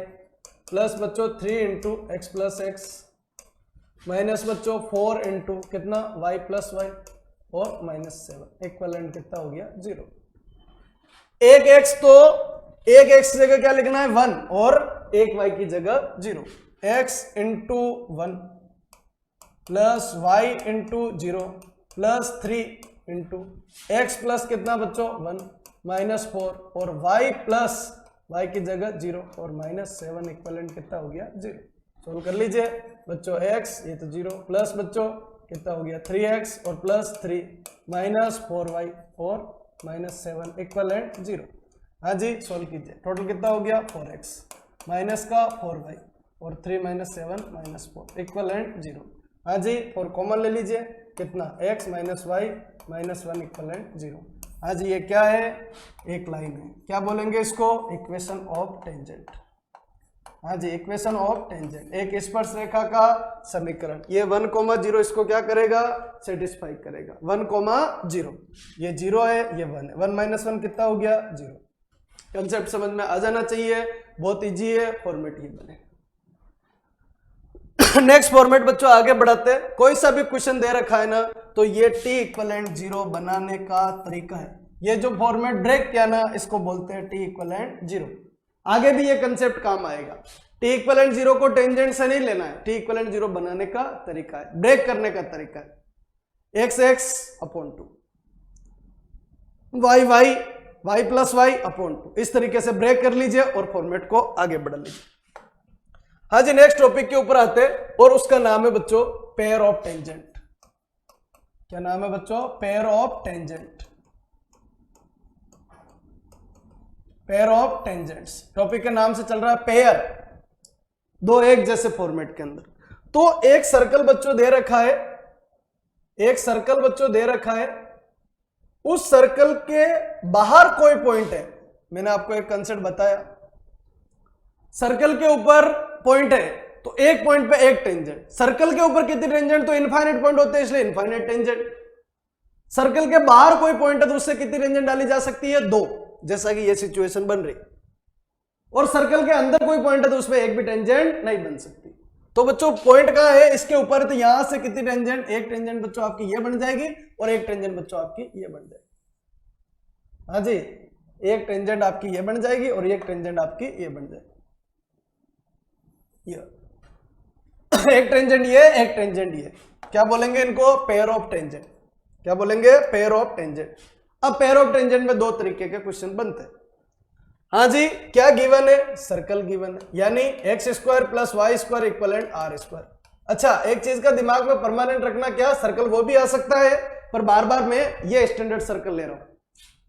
प्लस बच्चों 3 into x plus x minus बच्चों 4 इंटू कितना y प्लस वाई और माइनस 7 इक्वलेंट कितना हो गया 0। एक x तो एक x जगह क्या लिखना है 1 और एक y की जगह 0। x into 1 plus y into 0 plus 3 into x plus कितना बच्चों 1 माइनस 4 और y प्लस y की जगह 0 और माइनस 7 इक्वलेंट कितना हो गया 0। सोल्व कर लीजिए बच्चों, x ये तो 0 प्लस बच्चों कितना हो गया 3x और प्लस 3 माइनस 4y और माइनस 7 इक्वलेंट 0। हाँ जी, सोल्व कीजिए, टोटल कितना हो गया 4x माइनस का 4y और 3 माइनस 7 माइनस 4 इक्वलेंट 0। हाँ जी, 4 कॉमन ले लीजिए, कितना x minus y minus 1 equivalent 0। हाँ जी, ये क्या है, एक लाइन है, क्या बोलेंगे इसको, इक्वेशन ऑफ टेंजेंट। हाँ जी, इक्वेशन ऑफ टेंजेंट, एक स्पर्श रेखा का समीकरण। ये 1,0 इसको क्या करेगा, सेटिस्फाई करेगा। 1,0 ये 0 है, ये 1 है, 1 माइनस 1 कितना हो गया 0। कंसेप्ट समझ में आ जाना चाहिए, बहुत इजी है, फॉर्मेट ये बने। नेक्स्ट फॉर्मेट बच्चों आगे बढ़ाते हैं। कोई सा भी क्वेश्चन दे रखा है ना, तो ये टी इक्वलेंट 0 बनाने का तरीका है। ये जो फॉर्मेट ब्रेक किया ना, इसको बोलते हैं टी इक्वलेंट 0। आगे भी ये कंसेप्ट काम आएगा। टी इक्वलेंट 0 को टेंजेंट से नहीं लेना है, टी इक्वलेंट 0 बनाने का तरीका है, ब्रेक करने का तरीका है। X x upon 2 y y y plus Y upon 2। इस तरीके से ब्रेक कर लीजिए और फॉर्मेट को आगे बढ़ा लीजिए। हाँ जी, नेक्स्ट टॉपिक के ऊपर आते हैं और उसका नाम है बच्चों पेयर ऑफ टेंजेंट। क्या नाम है बच्चों? Pair of tangent. Pair of tangents topic के नाम से चल रहा है पेयर, दो एक जैसे फॉर्मेट के अंदर। तो एक सर्कल बच्चों दे रखा है, एक सर्कल बच्चों दे रखा है, उस सर्कल के बाहर कोई पॉइंट है। मैंने आपको एक कंसेप्ट बताया, सर्कल के ऊपर पॉइंट है तो एक पॉइंट पे एक टेंजेंट, सर्कल के ऊपर कितने टेंजेंट? तो इनफाइनाइट पॉइंट होते हैं इसलिए इनफाइनाइट टेंजेंट। सर्कल के बाहर कोई पॉइंट है तो उससे कितनी टेंजेंट डाली जा सकती है? 2, जैसा कि ये सिचुएशन बन रही। और सर्कल के अंदर कोई पॉइंट है तो उसमें एक भी टेंजेंट नहीं बन सकती। तो बच्चों पॉइंट कहां है? इसके ऊपर। तो यहां से कितनी टेंजेंट? एक टेंजेंट बच्चों आपकी ये बन जाएगी और एक टेंजेंट बच्चों आपकी ये बन जाएगी। हाँ जी, एक टेंजेंट आपकी ये बन जाएगी और एक टेंजेंट आपकी ये बन जाएगी। एक टेंजेंट ये, एक टेंजेंट ये। क्या बोलेंगे इनको? Pair of tangent. क्या बोलेंगे? Pair of tangent. अब पेयर ऑफ टेंजेंट में दो तरीके के क्वेश्चन बनते हैं। हाँ जी, क्या गिवन है? सर्कल गिवन है, यानी x square plus Y square equivalent r square. अच्छा, एक चीज का दिमाग में परमानेंट रखना, क्या सर्कल वो भी आ सकता है, पर बार बार मैं ये स्टैंडर्ड सर्कल ले रहा हूं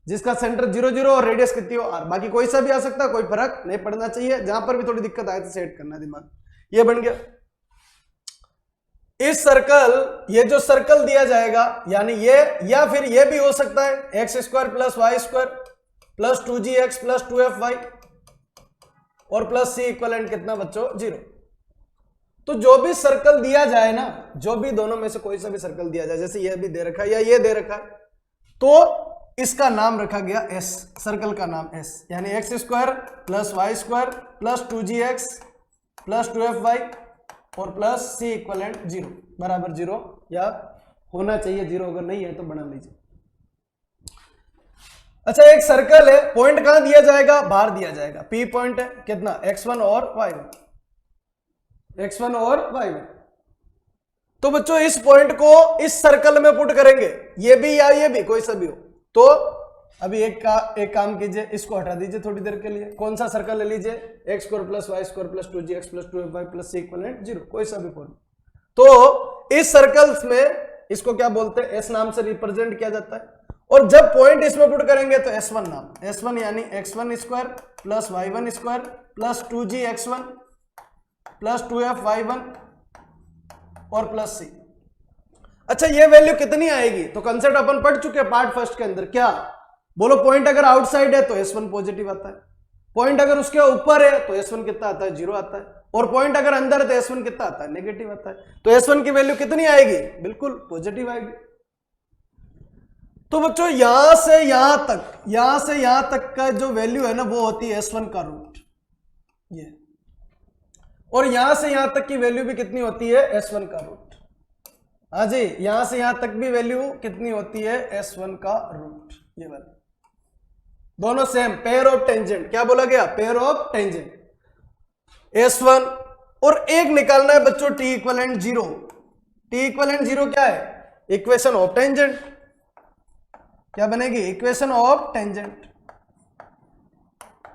जिसका सेंटर 0 0 और रेडियस कितनी हो आर। बाकी कोई सा भी आ सकता है, कोई फर्क नहीं पड़ना चाहिए। जहां पर भी थोड़ी दिक्कत आए तो सेट करना दिमाग। ये बन गया इस सर्कल, ये जो सर्कल दिया जाएगा यानी ये, या फिर ये भी हो सकता है x square plus Y square plus 2gx plus 2fy और प्लस सी इक्वलेंट कितना बच्चों? 0। तो जो भी सर्कल दिया जाए ना, जो भी दोनों में से कोई सा भी सर्कल दिया जाए, जैसे ये भी दे रखा है या ये दे रखा है, तो इसका नाम रखा गया एस, सर्कल का नाम एस, यानी x square plus Y square plus 2gx plus 2fy और प्लस सी इक्वलेंट 0 बराबर 0, या होना चाहिए 0, अगर नहीं है तो बना लीजिए। अच्छा, एक सर्कल है, पॉइंट कहां दिया जाएगा? बाहर दिया जाएगा। पी पॉइंट है कितना? x1 और y1, x1 और y1। तो बच्चों इस पॉइंट को इस सर्कल में पुट करेंगे, ये भी या ये भी, कोई सा भी हो। तो अभी एक काम कीजिए, इसको हटा दीजिए थोड़ी देर के लिए। कौन सा सर्कल ले लीजिए? X square plus Y square plus 2gx plus 2fy plus C equivalent 0, कोई सा भी फॉर्म। तो इस सर्कल्स में इसको क्या बोलते हैं? एस नाम से रिप्रेजेंट किया जाता है। और जब पॉइंट इसमें पुट करेंगे तो S1 नाम, S1 यानी x1 square plus y1 square plus 2gx1 plus 2fy1 और प्लस c। अच्छा, ये वैल्यू कितनी आएगी? तो कंसेप्ट अपन पढ़ चुके हैं पार्ट फर्स्ट के अंदर। क्या बोलो? पॉइंट अगर आउटसाइड है तो S1 पॉजिटिव आता है, पॉइंट अगर उसके ऊपर है तो S1 कितना आता है? 0 आता है, और पॉइंट अगर अंदर है तो S1 कितना आता है? नेगेटिव आता है। तो S1 की वैल्यू कितनी आएगी? बिल्कुल पॉजिटिव आएगी। तो बच्चों यहां से यहां तक, यहां से यहां तक का जो वैल्यू है ना, वो होती है S1 का रूट, ये। और यहां से यहां तक की वैल्यू भी कितनी होती है? S1 का रूट। हाँ जी, यहां से यहां तक भी वैल्यू कितनी होती है? S1 का रूट। ये वाला दोनों सेम, पेयर ऑफ टेंजेंट। क्या बोला गया? Pair of tangent S1। और एक निकालना है बच्चों T इक्वलेंट 0। T इक्वलेंट 0 क्या है? Equation of tangent. क्या बनेगी? इक्वेशन ऑफ टेंजेंट,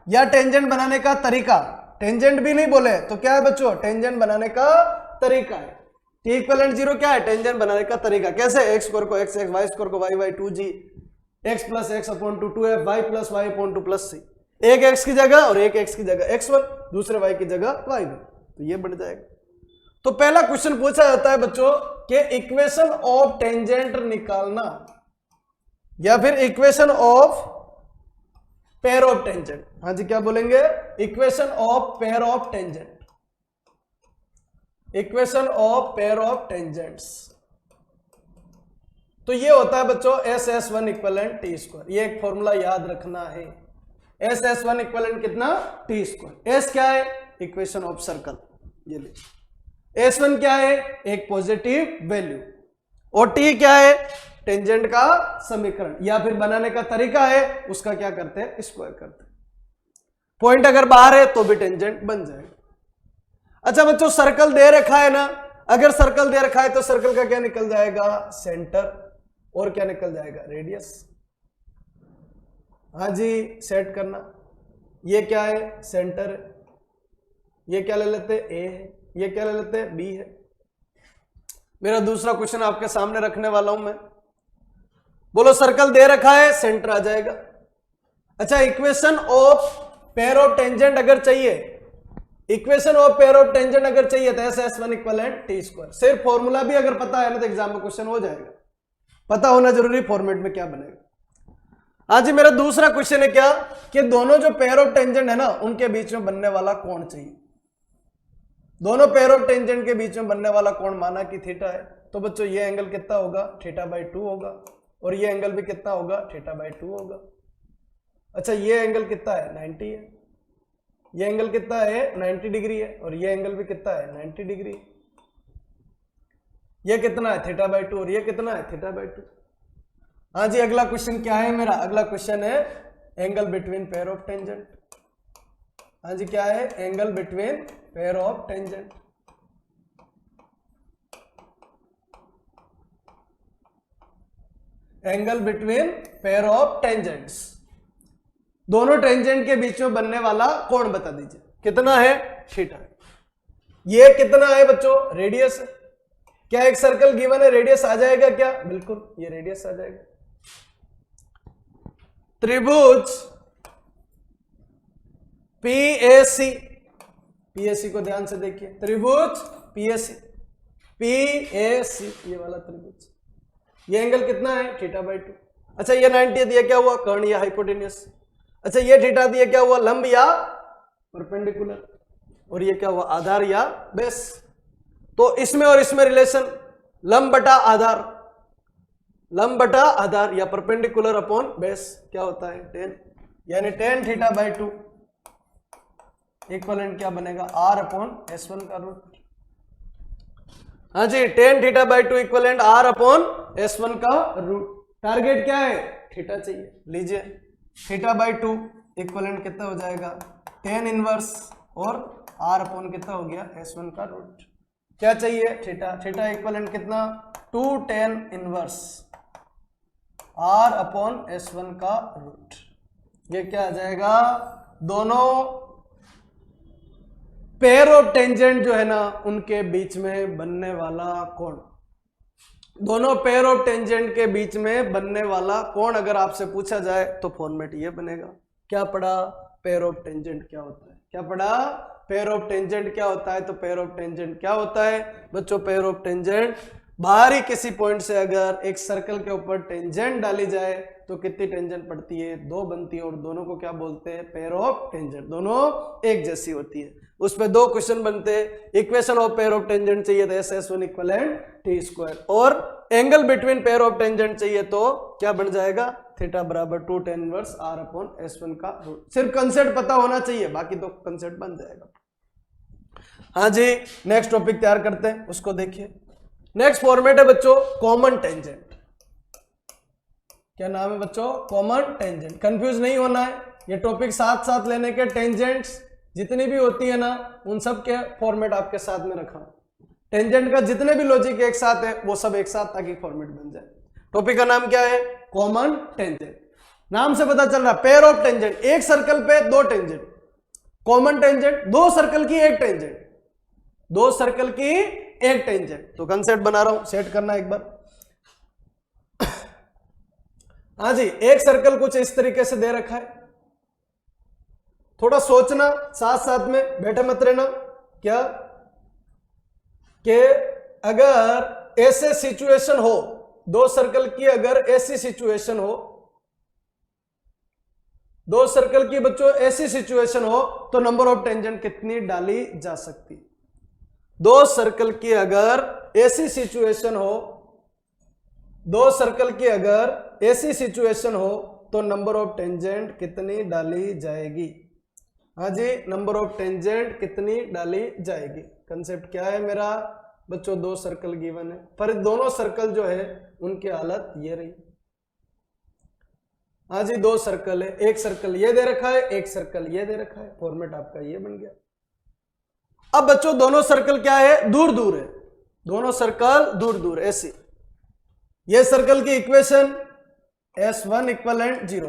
या टेंजेंट बनाने का तरीका। टेंजेंट भी नहीं बोले तो क्या है बच्चों? टेंजेंट बनाने का तरीका है। T इक्वलेंट 0 क्या है? टेंजेंट बनाने का तरीका। कैसे? एक्स स्क्वायर को एक्स एक्स, वाई स्क्वायर को Y Y, 2g X plus X upon 2f plus Y upon 2 plus C. एक एक्स की जगह और एक एक्स की जगह x1, दूसरे y की जगह y1, तो ये बढ़ जाएगा। तो पहला क्वेश्चन पूछा जाता है बच्चों कि इक्वेशन ऑफ टेंजेंट निकालना, या फिर equation of pair of tangent. हाँ जी, क्या बोलेंगे? Equation of pair of tangent, equation of pair of tangents. तो ये होता है बच्चों SS1 इक्वलेंट टी स्क्वायर। ये एक फॉर्मूला याद रखना है, SS1 इक्वलेंट कितना? T square. S क्या है? इक्वेशन ऑफ सर्कल, ये ले। S1 क्या है? एक पॉजिटिव वैल्यू, और T क्या है? टेंजेंट का समीकरण, या फिर बनाने का तरीका है, उसका क्या करते हैं? स्क्वायर करते हैं। पॉइंट अगर बाहर है तो भी टेंजेंट बन जाएगा। अच्छा बच्चों, सर्कल दे रखा है ना, अगर सर्कल दे रखा है तो सर्कल का क्या निकल जाएगा? सेंटर, और क्या निकल जाएगा? रेडियस। हाँ जी, सेट करना। ये क्या है, सेंटर है। ये क्या ले लेते हैं, ए है। ये क्या ले लेते हैं, बी है। मेरा दूसरा क्वेश्चन आपके सामने रखने वाला हूं मैं। बोलो सर्कल दे रखा है, सेंटर आ जाएगा। अच्छा, equation of pair of tangent अगर चाहिए, equation of pair of tangent अगर चाहिए तो S1 इक्वलेंट टी स्क्वायर। सिर्फ फॉर्मूला भी अगर पता है ना तो एग्जाम में क्वेश्चन हो जाएगा। पता होना जरूरी फॉर्मेट में क्या बनेगा। हाँ जी, मेरा दूसरा क्वेश्चन है क्या कि दोनों जो पेयर ऑफ टेंजेंट है ना उनके बीच में बनने वाला कोण चाहिए। दोनों पेयर ऑफ टेंजेंट के बीच में बनने वाला कोण माना कि थीटा है, तो बच्चों ये एंगल कितना होगा, θ/2 होगा। और ये एंगल भी कितना होगा, θ/2 होगा। अच्छा, ये एंगल कितना है, 90 है। ये एंगल कितना है, 90 डिग्री है। और ये एंगल भी कितना है, 90 डिग्री। ये कितना है, θ/2। और ये कितना है, θ/2। हाँ जी, अगला क्वेश्चन क्या है मेरा, अगला क्वेश्चन है angle between pair of tangent. हाँ जी, क्या है, angle between pair of tangent. Angle between pair of tangents, दोनों टेंजेंट के बीच में बनने वाला कोण बता दीजिए कितना है, थीटा। ये कितना है बच्चों, रेडियस है। क्या एक सर्कल गिवन है, रेडियस आ जाएगा क्या, बिल्कुल ये रेडियस आ जाएगा। त्रिभुज PAC, PAC को ध्यान से देखिए, त्रिभुज PAC, ये वाला त्रिभुज, ये एंगल कितना है, θ/2। अच्छा, ये 90 दिया, क्या हुआ, कर्ण या हाइपोटेन्यूस। अच्छा, ये थीटा दिया, क्या हुआ, लंब या परपेंडिकुलर। और ये क्या हुआ, आधार या बेस। तो इसमें और इसमें रिलेशन लंब बटा आधार, लंब बटा आधार या परपेंडिकुलर अपॉन बेस क्या होता है, 10, यानी tan θ/2 इक्वलेंट क्या बनेगा, R/S1 का रूट। हाँ जी, tan θ/2 इक्वलेंट R/S1 का रूट। टारगेट क्या है, थीटा चाहिए। लीजिए, θ/2 इक्वलेंट कितना हो जाएगा, tan इनवर्स और R/ कितना हो गया, S1 का रूट। क्या चाहिए, थीटा। थीटा इक्वलेंट कितना, 2 tan इनवर्स R/S1 का रूट। ये क्या आ जाएगा, दोनों पेयर ऑफ टेंजेंट जो है ना उनके बीच में बनने वाला कोण, दोनों पेयर ऑफ टेंजेंट के बीच में बनने वाला कोण अगर आपसे पूछा जाए तो फॉर्मेट ये बनेगा। क्या पढ़ा, पेयर ऑफ टेंजेंट क्या होता है, क्या पढ़ा, पेयर ऑफ टेंजेंट क्या होता है। तो पेयर ऑफ टेंजेंट क्या होता है बच्चों, पेयर ऑफ टेंजेंट बाहरी किसी पॉइंट से अगर एक सर्कल के ऊपर टेंजेंट डाली जाए तो कितनी टेंजेंट पड़ती है, 2 बनती है। और दोनों को क्या बोलते हैं, पेयर ऑफ टेंजेंट, दोनों एक जैसी होती है। उस पे 2 क्वेश्चन बनते हैं। Equation of pair of tangent चाहिए तो S1 इक्वलेंट टी स्क्वायर, और angle between pair of tangent चाहिए तो क्या बन जाएगा, थीटा बराबर 2 tan इनवर्स R/S1 का रूट। सिर्फ कंसेप्ट पता होना चाहिए, बाकी तो कंसेप्ट बन जाएगा। हाँ जी, नेक्स्ट टॉपिक तैयार करते हैं, उसको देखिए। नेक्स्ट फॉर्मेट है बच्चों कॉमन टेंजेंट। क्या नाम है बच्चों, कॉमन टेंजेंट। कंफ्यूज नहीं होना है, ये टॉपिक साथ साथ लेने के, टेंजेंट्स जितनी भी होती है ना उन सब के फॉर्मेट आपके साथ में रखा। टेंजेंट का जितने भी लॉजिक एक साथ है वो सब एक साथ, ताकि फॉर्मेट बन जाए। टॉपिक का नाम क्या है, कॉमन टेंजेंट। नाम से पता चल रहा, पेयर ऑफ टेंजेंट, एक सर्कल पे 2 टेंजेंट। कॉमन टेंजेंट, 2 सर्कल की एक टेंजेंट, 2 सर्कल की एक टेंजेंट। तो कंसेप्ट बना रहा हूं, सेट करना एक बार। हाँ जी, एक सर्कल कुछ इस तरीके से दे रखा है, थोड़ा सोचना साथ साथ में, बैठे मत रहना। क्या कि अगर ऐसे सिचुएशन हो, 2 सर्कल की अगर ऐसी सिचुएशन हो, 2 सर्कल की बच्चों ऐसी सिचुएशन हो तो नंबर ऑफ टेंजेंट कितनी डाली जा सकती। 2 सर्कल की अगर ऐसी सिचुएशन हो, 2 सर्कल की अगर ऐसी सिचुएशन हो तो नंबर ऑफ टेंजेंट कितनी डाली जाएगी। हाँ जी, नंबर ऑफ टेंजेंट कितनी डाली जाएगी। कंसेप्ट क्या है मेरा बच्चों, 2 सर्कल गिवन है, पर दोनों सर्कल जो है उनकी हालत ये रही। हाँ जी, 2 सर्कल है, एक सर्कल ये दे रखा है, एक सर्कल ये दे रखा है। फॉर्मेट आपका ये बन गया। अब बच्चों दोनों सर्कल क्या है, दूर दूर है, दोनों सर्कल दूर दूर ऐसी। ये सर्कल की इक्वेशन S1 इक्वलेंट 0,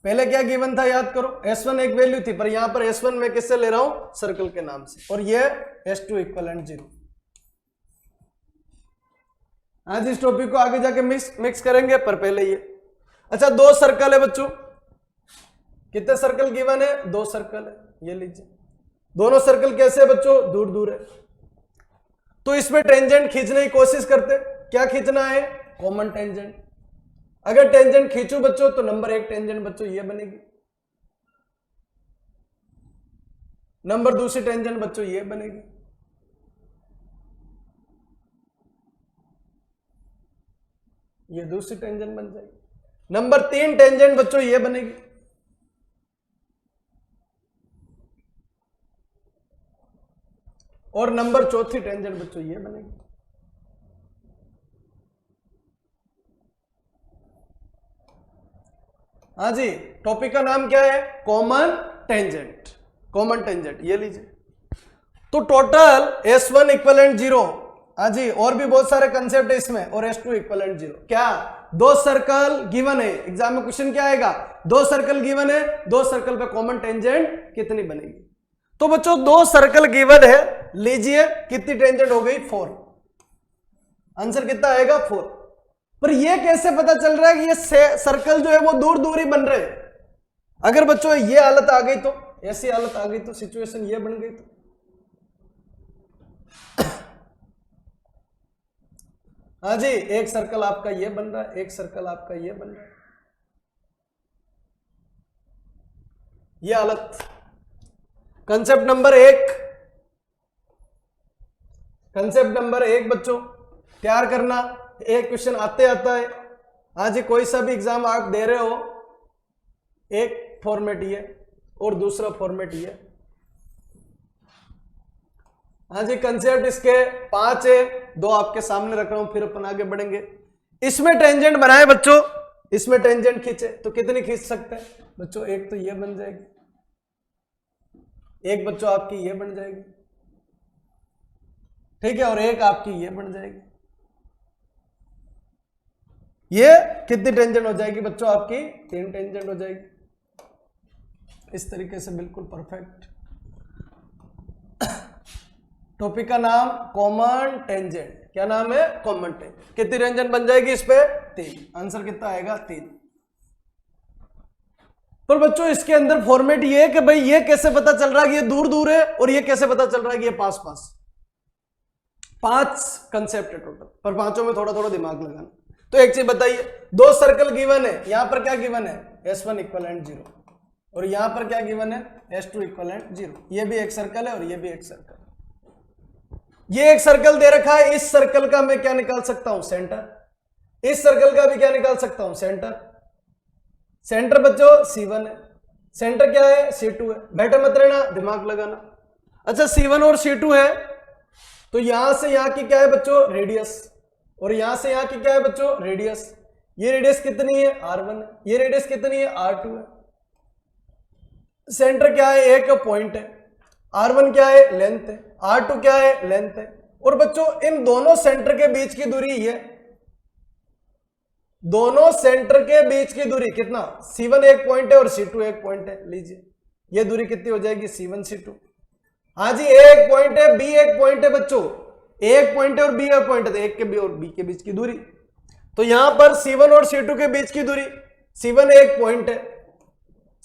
पहले क्या गिवन था याद करो, S1 एक वैल्यू थी, पर यहां पर S1 मैं किससे ले रहा हूं, सर्कल के नाम से, और ये S2 इक्वलेंट 0। आज इस टॉपिक को आगे जाके मिक्स करेंगे, पर पहले ये। अच्छा, 2 सर्कल है बच्चों, कितने सर्कल गिवन है, 2 सर्कल है, ये लीजिए। दोनों सर्कल कैसे है बच्चों, दूर दूर है, तो इसमें टेंजेंट खींचने की कोशिश करते। क्या खींचना है, कॉमन टेंजेंट। अगर टेंजेंट खींचू बच्चों तो नंबर 1 टेंजेंट बच्चों ये बनेगी, नंबर दूसरी टेंजेंट बच्चों ये बनेगी, ये दूसरी टेंजेंट बन जाएगी, नंबर 3 टेंजेंट बच्चों ये बनेगी, और नंबर चौथी टेंजेंट बच्चों ये बनेगी। हाँ जी, टॉपिक का नाम क्या है, कॉमन टेंजेंट। कॉमन टेंजेंट ये लीजिए। तो टोटल S1 इक्वलेंट 0। हाँ जी, और भी बहुत सारे कंसेप्ट है इसमें, और S2 इक्वलेंट 0। क्या 2 सर्कल गिवन है, एग्जाम में क्वेश्चन क्या आएगा, 2 सर्कल गिवन है, 2 सर्कल पे कॉमन टेंजेंट कितनी बनेगी। तो बच्चों 2 सर्कल गिवन है, लीजिए कितनी टेंजेंट हो गई, 4। आंसर कितना आएगा, 4। पर ये कैसे पता चल रहा है कि ये सर्कल जो है वो दूर दूर ही बन रहे हैं। अगर बच्चों ये हालत आ गई, तो ऐसी हालत आ गई, तो सिचुएशन ये बन गई, तो हाँ जी, एक सर्कल आपका ये बन रहा है, एक सर्कल आपका ये बन रहा है, ये हालत। कंसेप्ट नंबर 1, कंसेप्ट नंबर 1 बच्चों तैयार करना। एक क्वेश्चन आते आता है। हाँ जी, कोई सा भी एग्जाम आप दे रहे हो, एक फॉर्मेट ये और दूसरा फॉर्मेट ये। हाँ जी, कंसेप्ट इसके 5 है, 2 आपके सामने रख रहा हूं, फिर अपन आगे बढ़ेंगे। इसमें टेंजेंट बनाए बच्चों, इसमें टेंजेंट खींचे तो कितनी खींच सकते हैं बच्चों, एक तो ये बन जाएगी, एक बच्चों आपकी ये बन जाएगी, ठीक है, और एक आपकी ये बन जाएगी। ये कितनी टेंजेंट हो जाएगी बच्चों, आपकी 3 टेंजेंट हो जाएगी। इस तरीके से बिल्कुल परफेक्ट। टॉपिक का नाम कॉमन टेंजेंट। क्या नाम है, कॉमन टेंजेंट। कितनी टेंजेंट बन जाएगी इस पे, 3। आंसर कितना आएगा, 3। पर बच्चों इसके अंदर फॉर्मेट ये है कि भाई ये कैसे पता चल रहा है कि ये दूर दूर है, और ये कैसे पता चल रहा है कि ये पास पास। 5 कंसेप्ट है टोटल, पर 5 में थोड़ा थोड़ा दिमाग लगाना। तो एक चीज बताइए, 2 सर्कल गिवन है, यहां पर क्या गिवन है, S1 इक्वलेंट 0, और यहां पर क्या गिवन है, S2 इक्वलेंट 0। ये भी एक सर्कल है और ये भी एक सर्कल। ये एक सर्कल दे रखा है, इस सर्कल का मैं क्या निकाल सकता हूं, सेंटर। इस सर्कल का भी क्या निकाल सकता हूं, सेंटर। सेंटर बच्चों C1 है, सेंटर क्या है, C2 है। बैठे मत रहना, दिमाग लगाना। अच्छा, C1 और C2 है, तो यहां से यहां की क्या है बच्चों, रेडियस, और यहां से यहां की क्या है बच्चों, रेडियस। ये रेडियस कितनी है, R1 है, ये रेडियस कितनी है, R2 है। सेंटर क्या है, एक पॉइंट है, R1 क्या है, लेंथ है, R2 क्या है, लेंथ है। और बच्चों इन दोनों सेंटर के बीच की दूरी ये, दोनों सेंटर के बीच की दूरी कितना, C1 एक पॉइंट है और C2 एक पॉइंट है। लीजिए ये दूरी कितनी हो जाएगी, C1 C2। हाँ जी, A एक पॉइंट है, B एक पॉइंट है बच्चों, A एक पॉइंट है और B एक पॉइंट है, तो एक के B और B के बीच की दूरी। तो यहां पर C1 और C2 के बीच की दूरी, C1 एक पॉइंट है,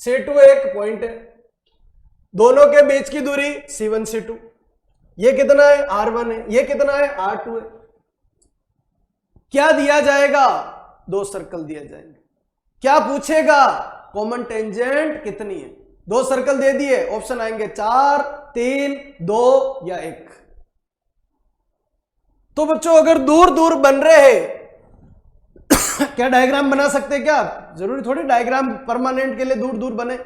C2 एक पॉइंट है, दोनों के बीच की दूरी C1 C2। ये कितना है, R1 है, ये कितना है, R2 है। क्या दिया जाएगा, 2 सर्कल दिया जाएंगे। क्या पूछेगा, कॉमन टेंजेंट कितनी है। 2 सर्कल दे दिए, ऑप्शन आएंगे 4, 3, 2 या 1। तो बच्चों अगर दूर दूर बन रहे हैं क्या डायग्राम बना सकते हैं क्या, जरूरी थोड़ी डायग्राम परमानेंट के लिए दूर दूर बने,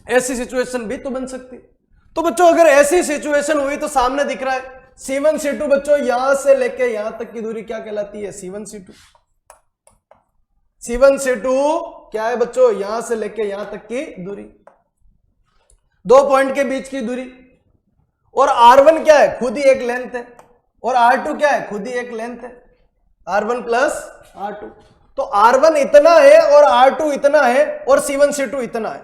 ऐसी सिचुएशन भी तो बन सकती। तो बच्चों अगर ऐसी सिचुएशन हुई तो सामने दिख रहा है C1 C2 बच्चों, यहां से लेके यहां तक की दूरी क्या कहलाती है, C1 C2। C1 C2 क्या है बच्चों, यहां से लेके यहां तक की दूरी, 2 पॉइंट के बीच की दूरी। और R1 क्या है, खुद ही एक लेंथ है, और R2 क्या है, खुद ही एक लेंथ है, R1 प्लस R2। तो R1 इतना है और R2 इतना है और C1 C2 इतना है।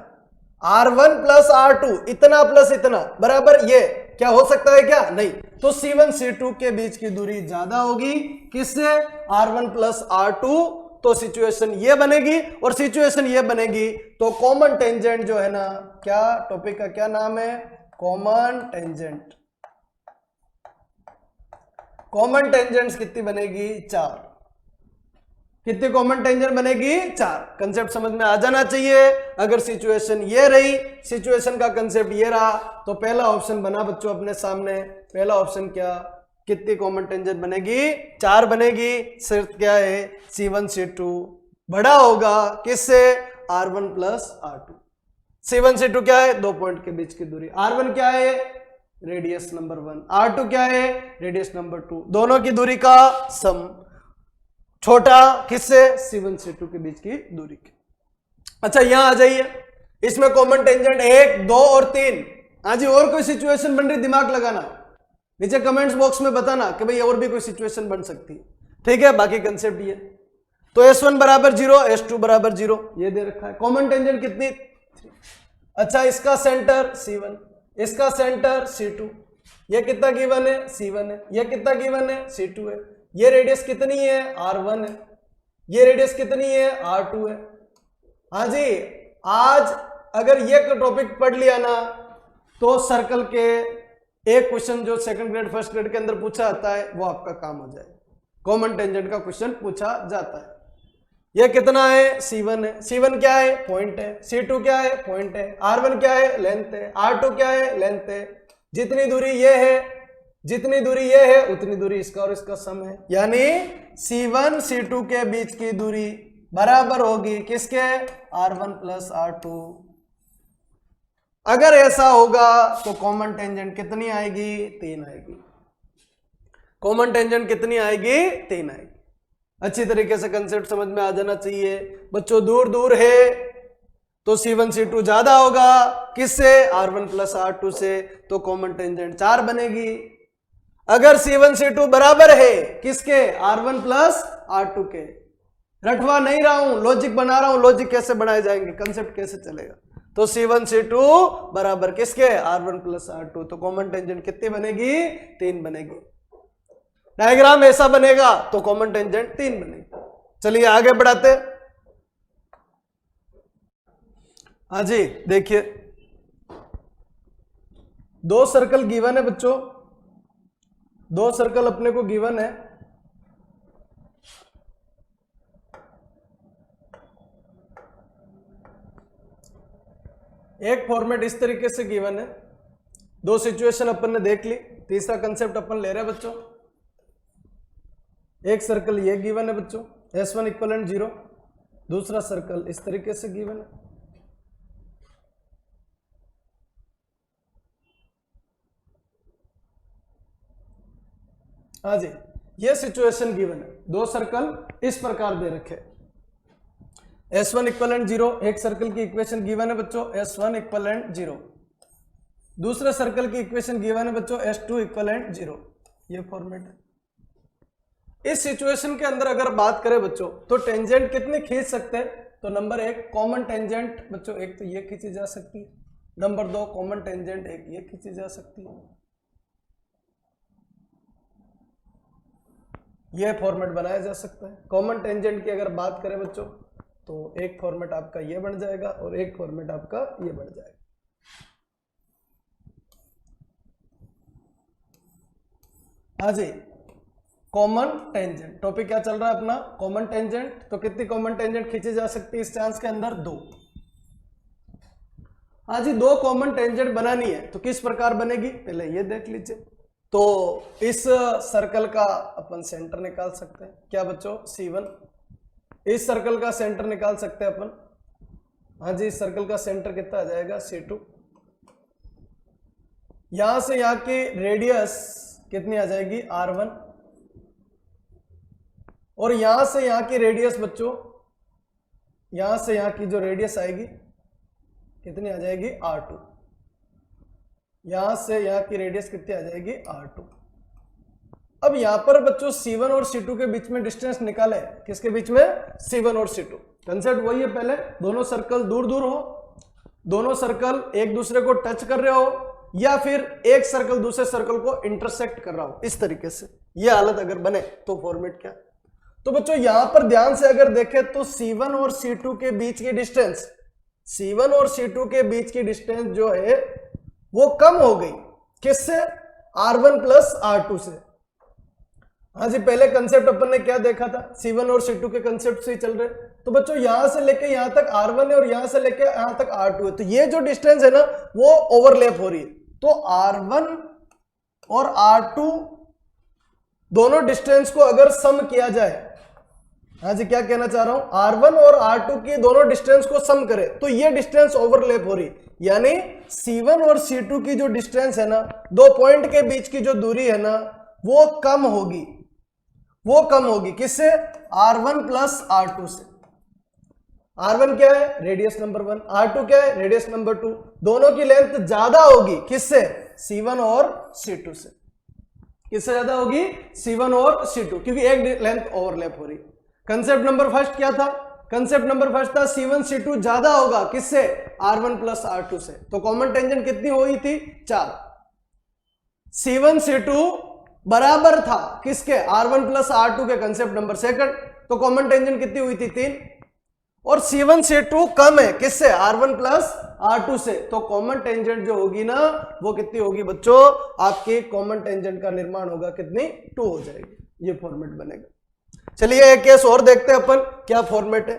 R1 प्लस R2 इतना प्लस इतना बराबर ये क्या हो सकता है क्या? नहीं। तो C1 C2 के बीच की दूरी ज्यादा होगी किससे? R1 plus R2। तो सिचुएशन ये बनेगी और सिचुएशन ये बनेगी तो कॉमन टेंजेंट जो है ना, क्या टॉपिक का क्या नाम है? Common tangent. कॉमन टेंजेंट्स कितनी बनेगी? 4। कितनी कॉमन टेंजेंट बनेगी? 4। कंसेप्ट समझ में आ जाना चाहिए। अगर सिचुएशन ये रही, सिचुएशन का कंसेप्ट ये रहा, तो पहला ऑप्शन बना बच्चों अपने सामने। पहला ऑप्शन क्या? कितनी कॉमन टेंजेंट बनेगी? 4 बनेगी। शर्त क्या है? C1 C2 बड़ा होगा किससे? R1 plus R2। C1 C2 क्या है? 2 पॉइंट के बीच की दूरी। R1 क्या है? Radius number 1। R2 क्या है? Radius number 2। दोनों की दूरी का सम छोटा किससे? C1 C2 के बीच की दूरी की। अच्छा यहां आ जाइए, इसमें कॉमन टेंजेंट 1, 2 और 3। हाँ जी, और कोई सिचुएशन बन रही दिमाग लगाना, नीचे कमेंट्स बॉक्स में बताना कि भाई और भी कोई सिचुएशन बन सकती है। ठीक है, बाकी कंसेप्ट ये। तो S1 बराबर 0, S2 बराबर 0 ये दे रखा है। कॉमन टेंजेंट कितनी? 3। अच्छा, इसका सेंटर C1, इसका सेंटर C2। ये कितना गिवन है? C1 है। ये कितना गिवन है? C2 है। ये रेडियस कितनी है? R1 है। ये रेडियस कितनी है? R2 है। हाँ जी, आज अगर ये टॉपिक पढ़ लिया ना तो सर्कल के एक क्वेश्चन जो सेकंड ग्रेड फर्स्ट ग्रेड के अंदर पूछा जाता है वो आपका काम हो जाए। कॉमन टेंजेंट का क्वेश्चन पूछा जाता है। ये कितना है? C1 है। C1 क्या है? पॉइंट है। C2 क्या है? पॉइंट है। R1 क्या है? लेंथ है। R2 क्या है? लेंथ है। जितनी दूरी ये है, जितनी दूरी ये है, उतनी दूरी इसका और इसका सम है। यानी C1 C2 के बीच की दूरी बराबर होगी किसके? R1 plus R2। अगर ऐसा होगा तो कॉमन टेंजेंट कितनी आएगी? 3 आएगी। कॉमन टेंजेंट कितनी आएगी? 3 आएगी। अच्छी तरीके से कंसेप्ट समझ में आ जाना चाहिए बच्चों। दूर दूर है तो C1 C2 ज्यादा होगा किससे? R1 प्लस R2 से। तो कॉमन टेंजेंट 4 बनेगी। अगर C1 C2 बराबर है किसके? R1 प्लस R2 के। रटवा नहीं रहा हूं, लॉजिक बना रहा हूं। लॉजिक कैसे बनाए जाएंगे, कंसेप्ट कैसे चलेगा। तो C1 C2 बराबर किसके? R1 plus R2। तो कॉमन टेंजेंट कितनी बनेगी? 3 बनेगी। डायग्राम ऐसा बनेगा तो कॉमन टेंजेंट 3 बनेगी। चलिए आगे बढ़ाते। हाँ जी, देखिए 2 सर्कल गिवन है बच्चों। 2 सर्कल अपने को गिवन है। एक फॉर्मेट इस तरीके से गिवन है। 2 सिचुएशन अपन ने देख ली। तीसरा कंसेप्ट अपन ले रहे हैं बच्चों। एक सर्कल ये गिवन है बच्चों, S1 इक्वलेंट 0। दूसरा सर्कल इस तरीके से गिवन है। हाँ जी, ये सिचुएशन गिवन है। 2 सर्कल इस प्रकार दे रखे। S1 इक्वलेंट 0, एक सर्कल की इक्वेशन गिवन है बच्चों S1 इक्वलेंट 0। दूसरे सर्कल की इक्वेशन गिवन है बच्चों S2 इक्वलेंट 0। ये फॉर्मेट है। इस सिचुएशन के अंदर अगर बात करें बच्चों तो टेंजेंट कितनी खींच सकते हैं? तो नंबर 1 कॉमन टेंजेंट बच्चों एक तो ये खींची जा सकती है। नंबर 2 कॉमन टेंजेंट एक ये खींची जा सकती है। ये फॉर्मेट बनाया जा सकता है। कॉमन टेंजेंट की अगर बात करें बच्चों तो एक फॉर्मेट आपका ये बन जाएगा और एक फॉर्मेट आपका ये बन जाएगा। हाँ जी, कॉमन टेंजेंट टॉपिक क्या चल रहा है अपना? Common tangent. तो कितनी कॉमन टेंजेंट खींची जा सकती है इस चांस के अंदर? 2। हाँ जी, 2 कॉमन टेंजेंट बनानी है तो किस प्रकार बनेगी पहले ये देख लीजिए। तो इस सर्कल का अपन सेंटर निकाल सकते हैं। क्या बच्चों? C1। इस सर्कल का सेंटर निकाल सकते हैं अपन। हाँ जी, इस सर्कल का सेंटर कितना आ जाएगा? C2। यहां से यहां की रेडियस कितनी आ जाएगी? R1। और यहां से यहां की रेडियस बच्चों, यहां से यहां की जो रेडियस आएगी कितनी आ जाएगी? R2। यहां से यहां की रेडियस कितनी आ जाएगी? R2। अब यहां पर बच्चों C1 और C2 के बीच में डिस्टेंस निकाले, किसके बीच में? C1 और C2। कंसेप्ट वही है, पहले दोनों सर्कल दूर दूर हो, दोनों सर्कल एक दूसरे को टच कर रहे हो, या फिर एक सर्कल दूसरे सर्कल को इंटरसेक्ट कर रहा हो, इस तरीके से ये हालत अगर बने तो फॉर्मेट क्या? तो बच्चों यहां पर ध्यान से अगर देखें तो C1 और C2 के बीच की डिस्टेंस, C1 और C2 के बीच की डिस्टेंस जो है वो कम हो गई, किससे? R1 प्लस R2 से। हाँ जी, पहले कंसेप्ट अपन ने क्या देखा था? C1 और C2 के कंसेप्ट से ही चल रहे। तो बच्चों यहां से लेके यहां तक R1 है और यहां से लेके यहां तक R2 है, तो ये जो डिस्टेंस है ना वो ओवरलैप हो रही है। तो R1 और R2 दोनों डिस्टेंस को अगर सम किया जाए, हाँ जी क्या कहना चाह रहा हूं, R1 और R2 की दोनों डिस्टेंस को सम करें तो ये डिस्टेंस ओवरलैप हो रही, यानी C1 और C2 की जो डिस्टेंस है ना, दो पॉइंट के बीच की जो दूरी है ना वो कम होगी, वो कम होगी किससे? R1 प्लस R2 से। R1 क्या है? Radius number 1। R2 क्या है? Radius number 2। दोनों की लेंथ ज्यादा होगी, किससे? C1 और C2 से। किससे ज्यादा होगी? C1 और C2, क्योंकि एक लेंथ ओवरलैप हो रही। कंसेप्ट नंबर फर्स्ट क्या था? कंसेप्ट नंबर फर्स्ट था C1 C2 ज्यादा होगा, किससे? R1 प्लस R2 से। तो कॉमन टेंजेंट कितनी हुई थी? 4। C1 C2 बराबर था किसके? R1 प्लस R2 के। कंसेप्ट नंबर सेकंड, तो कॉमन टेंजेंट कितनी हुई थी? 3। और C1 C2 कम है किससे? R1 प्लस R2 से। तो कॉमन टेंजेंट जो होगी ना वो कितनी होगी बच्चों? आपकी कॉमन टेंजेंट का निर्माण होगा कितनी? 2 हो जाएगी। ये फॉर्मेट बनेगा। चलिए एक केस और देखते हैं अपन, क्या फॉर्मेट है।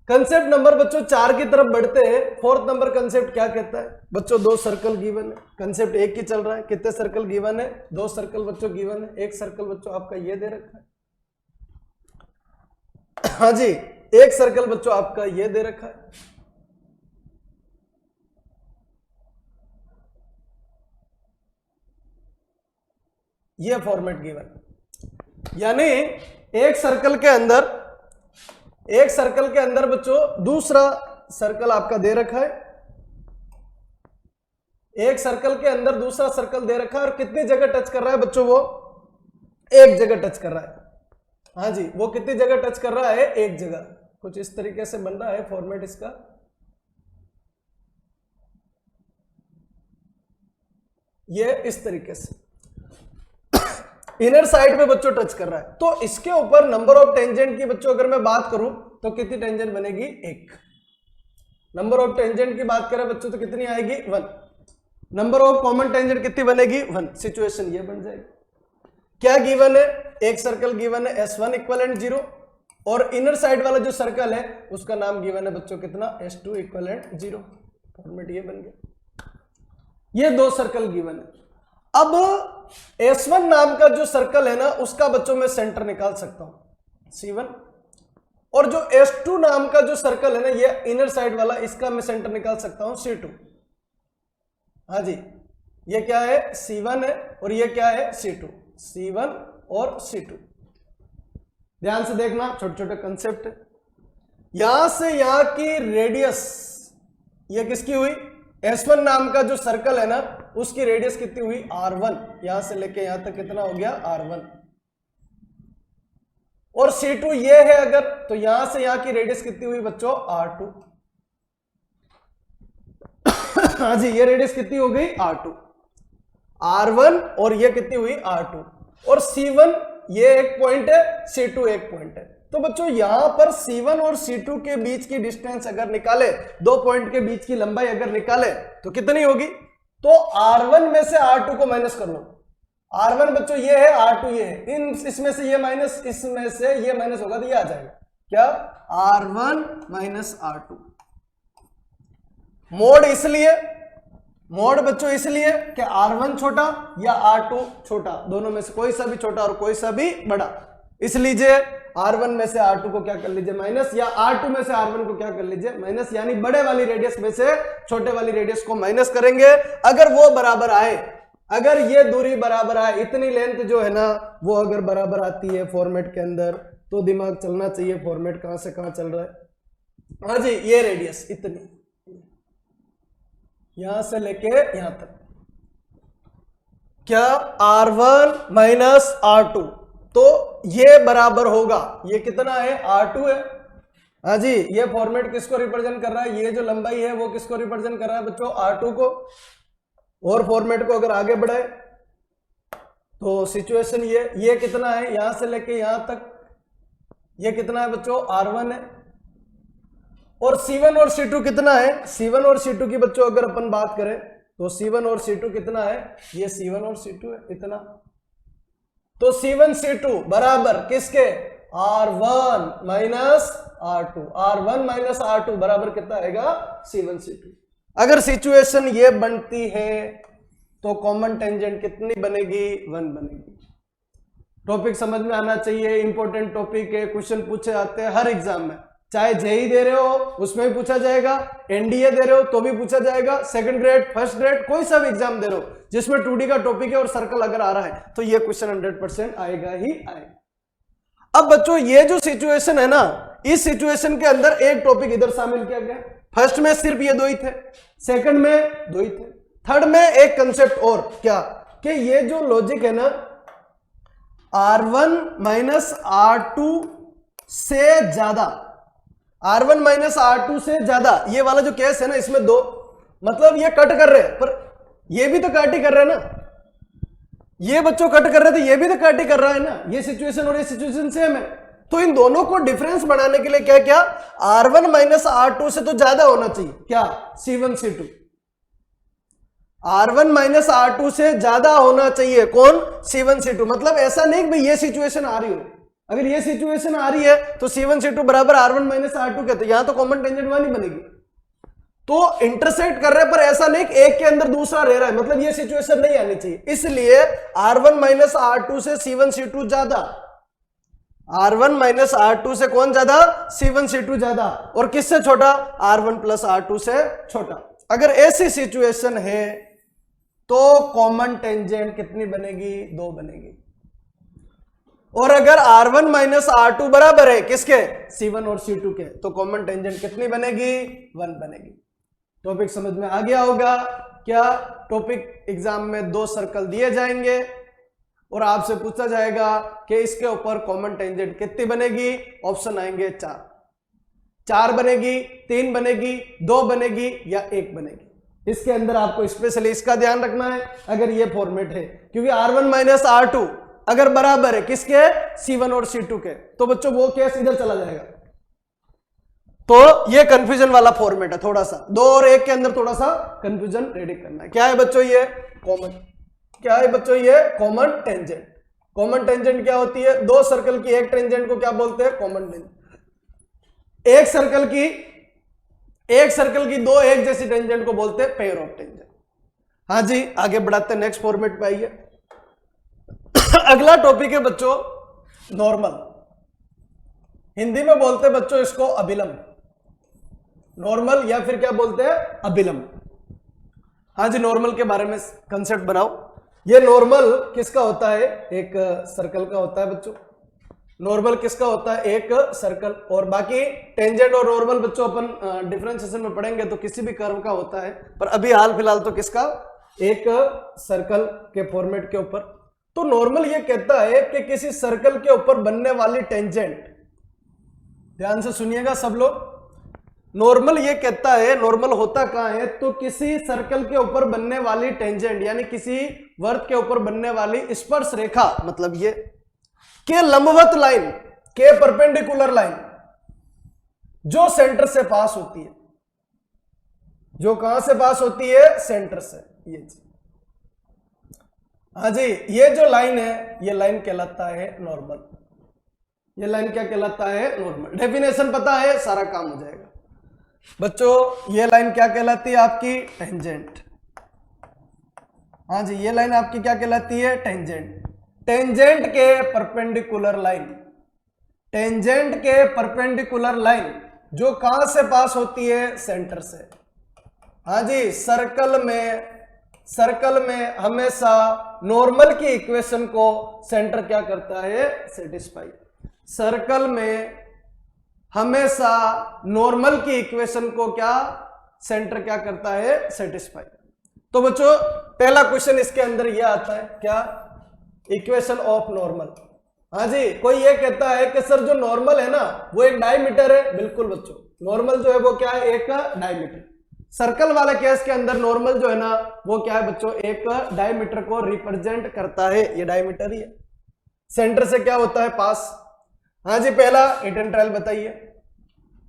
कंसेप्ट नंबर बच्चों 4 की तरफ बढ़ते हैं। फोर्थ नंबर कंसेप्ट क्या कहता है बच्चों? 2 सर्कल गिवन है। कंसेप्ट एक ही चल रहा है। कितने सर्कल गिवन है? 2 सर्कल बच्चों गिवन है। एक सर्कल बच्चों आपका ये दे रखा है, हाँ जी, एक सर्कल बच्चों आपका ये दे रखा है। ये फॉर्मेट गिवन, यानी एक सर्कल के अंदर बच्चों दूसरा सर्कल आपका दे रखा है, एक सर्कल के अंदर दूसरा सर्कल दे रखा है, और कितनी जगह टच कर रहा है बच्चों? वो एक जगह टच कर रहा है। हाँ जी, वो कितनी जगह टच कर रहा है? एक जगह। कुछ इस तरीके से बन रहा है फॉर्मेट इसका। ये इस तरीके से इनर साइड पे बच्चों टच कर रहा है। तो इसके ऊपर नंबर ऑफ टेंजेंट की बच्चों अगर मैं बात करूं तो कितनी टेंजेंट बनेगी? 1। नंबर ऑफ टेंजेंट की बात करें बच्चों तो कितनी आएगी? 1। नंबर ऑफ कॉमन टेंजेंट कितनी बनेगी? 1। सिचुएशन ये बन जाएगी। क्या गिवन है? एक सर्कल गिवन है S1 इक्वलेंट 0, और इनर साइड वाला जो सर्कल है उसका नाम गिवन है बच्चों कितना? S2 equivalent 0। फॉर्मेट ये बन गया। ये 2 सर्कल गिवन है। अब S1 नाम का जो सर्कल है ना उसका बच्चों में सेंटर निकाल सकता हूं C1, और जो S2 नाम का जो सर्कल है ना ये इनर साइड वाला, इसका मैं सेंटर निकाल सकता हूं C2। हाँ जी, ये क्या है? C1 है, और ये क्या है? C2। C1 और C2। ध्यान से देखना, छोटे छोटे कंसेप्ट है। यहां से यहां की रेडियस ये किसकी हुई? S1 नाम का जो सर्कल है ना उसकी रेडियस कितनी हुई? R1। यहां से लेके यहां तक कितना हो गया? R1। और C2 ये है अगर, तो यहां से यहां की रेडियस कितनी हुई बच्चों? R2। हाँ जी, ये रेडियस कितनी हो गई? R2। R1 और ये कितनी हुई? R2। और C1 ये एक पॉइंट है, C2 एक पॉइंट है। तो बच्चों यहां पर C1 और C2 के बीच की डिस्टेंस अगर निकाले, 2 पॉइंट के बीच की लंबाई अगर निकाले तो कितनी होगी? तो R1 में से R2 को माइनस कर लो। R1 बच्चों ये है, R2 ये है, इसमें से ये माइनस, इसमें से ये माइनस होगा तो ये आ जाएगा क्या? R1 minus R2। मोड इसलिए, मोड बच्चों इसलिए कि R1 छोटा या R2 छोटा, दोनों में से कोई सा भी छोटा और कोई सा भी बड़ा, इसलिए R1 में से R2 को क्या कर लीजिए? माइनस, या R2 में से R1 को क्या कर लीजिए? माइनस, यानी बड़े वाली रेडियस में से छोटे वाली रेडियस को माइनस करेंगे। अगर वो बराबर आए, अगर ये दूरी बराबर आए, इतनी लेंथ जो है ना वो अगर बराबर आती है फॉर्मेट के अंदर, तो दिमाग चलना चाहिए फॉर्मेट कहां से कहां चल रहा है। हाँ जी, ये रेडियस इतनी, यहां से लेके यहां तक, क्या R1 माइनस R2, तो ये बराबर होगा, ये कितना है R2 है। हाँ जी, ये फॉर्मेट किसको रिप्रेजेंट कर रहा है, ये जो लंबाई है वो किसको रिप्रेजेंट कर रहा है बच्चों, R2 को। और फॉर्मेट को अगर आगे बढ़ाए तो सिचुएशन ये कितना है, यहां से लेके यहां तक ये कितना है बच्चों, R1 है। और C1 और C2 कितना है, C1 और C2 की बच्चों अगर अपन बात करें तो C1 और C2 कितना है, ये C1 और C2 है इतना। तो C1 C2 बराबर किसके, R1 minus R2, R1 minus R2 बराबर कितना आएगा, C1 C2। अगर सिचुएशन ये बनती है तो कॉमन टेंजेंट कितनी बनेगी, 1 बनेगी। टॉपिक समझ में आना चाहिए, इंपॉर्टेंट टॉपिक है, क्वेश्चन पूछे आते हैं हर एग्जाम में, चाहे जेई दे रहे हो उसमें भी पूछा जाएगा, एनडीए दे रहे हो तो भी पूछा जाएगा, सेकंड ग्रेड फर्स्ट ग्रेड कोई सा भी एग्जाम दे रहे हो जिसमें 2D का टॉपिक है और सर्कल अगर आ रहा है तो ये क्वेश्चन 100% आएगा ही आएगा। अब बच्चों ये जो सिचुएशन है ना, इस सिचुएशन के अंदर एक टॉपिक इधर शामिल किया गया, फर्स्ट में सिर्फ ये 2 ही थे, सेकंड में 2 ही थे, थर्ड में एक कंसेप्ट और क्या, कि ये जो लॉजिक है ना R1 माइनस R2 से ज्यादा, R1 माइनस R2 से ज्यादा, ये वाला जो केस है ना इसमें 2, मतलब ये कट कर रहे हैं पर ये भी तो कट ही कर रहे हैं ना, ये बच्चों कट कर रहे थे ये भी तो कट ही कर रहा है ना, ये सिचुएशन और ये सिचुएशन सेम है। तो इन दोनों को डिफरेंस बनाने के लिए क्या क्या, R1 माइनस R2 से तो ज्यादा होना चाहिए क्या, C1 C2, R1 minus R2 से ज्यादा होना चाहिए कौन, C1 C2। मतलब ऐसा नहीं कि भाई ये सिचुएशन आ रही हो, अगर ये सिचुएशन आ रही है तो C1 C2 बराबर R1 माइनस R2 कहते हैं, यहां तो कॉमन टेंजेंट 1 ही बनेगी। तो इंटरसेक्ट कर रहे हैं पर ऐसा नहीं कि एक के अंदर दूसरा रह रहा है, मतलब ये सिचुएशन नहीं आनी चाहिए, इसलिए R1 माइनस R2 से C1 C2 ज्यादा, R1 माइनस R2 से कौन ज्यादा, C1 C2 ज्यादा, और किससे छोटा, R1 प्लस R2 से छोटा। अगर ऐसी सिचुएशन है तो कॉमन टेंजेंट कितनी बनेगी, 2 बनेगी। और अगर R1 माइनस R2 बराबर है किसके, C1 और C2 के, तो कॉमन टेंजेंट कितनी बनेगी, 1 बनेगी। टॉपिक समझ में आ गया होगा क्या। टॉपिक एग्जाम में 2 सर्कल दिए जाएंगे और आपसे पूछा जाएगा कि इसके ऊपर कॉमन टेंजेंट कितनी बनेगी, ऑप्शन आएंगे 4 बनेगी, 3 बनेगी, 2 बनेगी या 1 बनेगी। इसके अंदर आपको स्पेशली इसका ध्यान रखना है अगर ये फॉर्मेट है, क्योंकि R1 माइनस R2 अगर बराबर है किसके, C1 और C2 के, तो बच्चों वो केस इधर चला जाएगा। तो ये कंफ्यूजन वाला फॉर्मेट है, थोड़ा सा 2 और 1 के अंदर थोड़ा सा कंफ्यूजन रेडी करना है। क्या है बच्चों ये कॉमन, क्या है बच्चों ये कॉमन टेंजेंट। कॉमन टेंजेंट क्या होती है, 2 सर्कल की एक टेंजेंट को क्या बोलते हैं, कॉमन टेंजेंट। एक सर्कल की 2 एक जैसी टेंजेंट को बोलते हैं पेयर ऑफ टेंजेंट। हाँ जी, आगे बढ़ाते हैं, नेक्स्ट फॉर्मेट पे आइए। अगला टॉपिक है बच्चों नॉर्मल, हिंदी में बोलते हैं बच्चों इसको अभिलंब, नॉर्मल या फिर क्या बोलते हैं, अभिलंब। हाँ जी, नॉर्मल के बारे में कंसेप्ट बनाओ। ये नॉर्मल किसका होता है, एक सर्कल का होता है बच्चों। नॉर्मल किसका होता है, एक सर्कल, और बाकी टेंजेंट और नॉर्मल बच्चों अपन डिफरेंशिएशन में पढ़ेंगे तो किसी भी कर्व का होता है, पर अभी हाल फिलहाल तो किसका, एक सर्कल के फॉर्मेट के ऊपर। तो नॉर्मल ये कहता है कि किसी सर्कल के ऊपर बनने वाली टेंजेंट, ध्यान से सुनिएगा सब लोग, नॉर्मल ये कहता है, नॉर्मल होता कहां है, तो किसी सर्कल के ऊपर बनने वाली टेंजेंट यानी किसी वर्त के ऊपर बनने वाली स्पर्श रेखा, मतलब ये के लंबवत लाइन, के परपेंडिकुलर लाइन जो सेंटर से पास होती है, जो कहां से पास होती है, सेंटर से। ये हाँ जी, ये जो लाइन है ये लाइन कहलाता है नॉर्मल। ये लाइन क्या कहलाता है, नॉर्मल। डेफिनेशन पता है, सारा काम हो जाएगा बच्चों। ये लाइन क्या कहलाती है आपकी, टेंजेंट। हाँ जी, ये लाइन आपकी क्या कहलाती है, टेंजेंट। टेंजेंट के परपेंडिकुलर लाइन, टेंजेंट के परपेंडिकुलर लाइन जो कहां से पास होती है, सेंटर से। हाँ जी, सर्कल में हमेशा नॉर्मल की इक्वेशन को सेंटर क्या करता है, सेटिस्फाई। सर्कल में हमेशा नॉर्मल की इक्वेशन को क्या, सेंटर क्या करता है, सेटिस्फाई। तो बच्चों पहला क्वेश्चन इसके अंदर यह आता है, क्या? Equation of normal. हाँ जी, कोई ये कहता है कि सर जो नॉर्मल है ना वो एक डायमीटर है। बिल्कुल बच्चों, नॉर्मल जो है वो क्या है? एक डायमीटर। सर्कल वाले केस के अंदर नॉर्मल जो है ना वो क्या है बच्चों? एक डायमीटर को रिप्रेजेंट करता है। ये डायमीटर ही है। सेंटर से क्या होता है? पास। हाँ जी, पहला इंटेंट्राइल बताइए।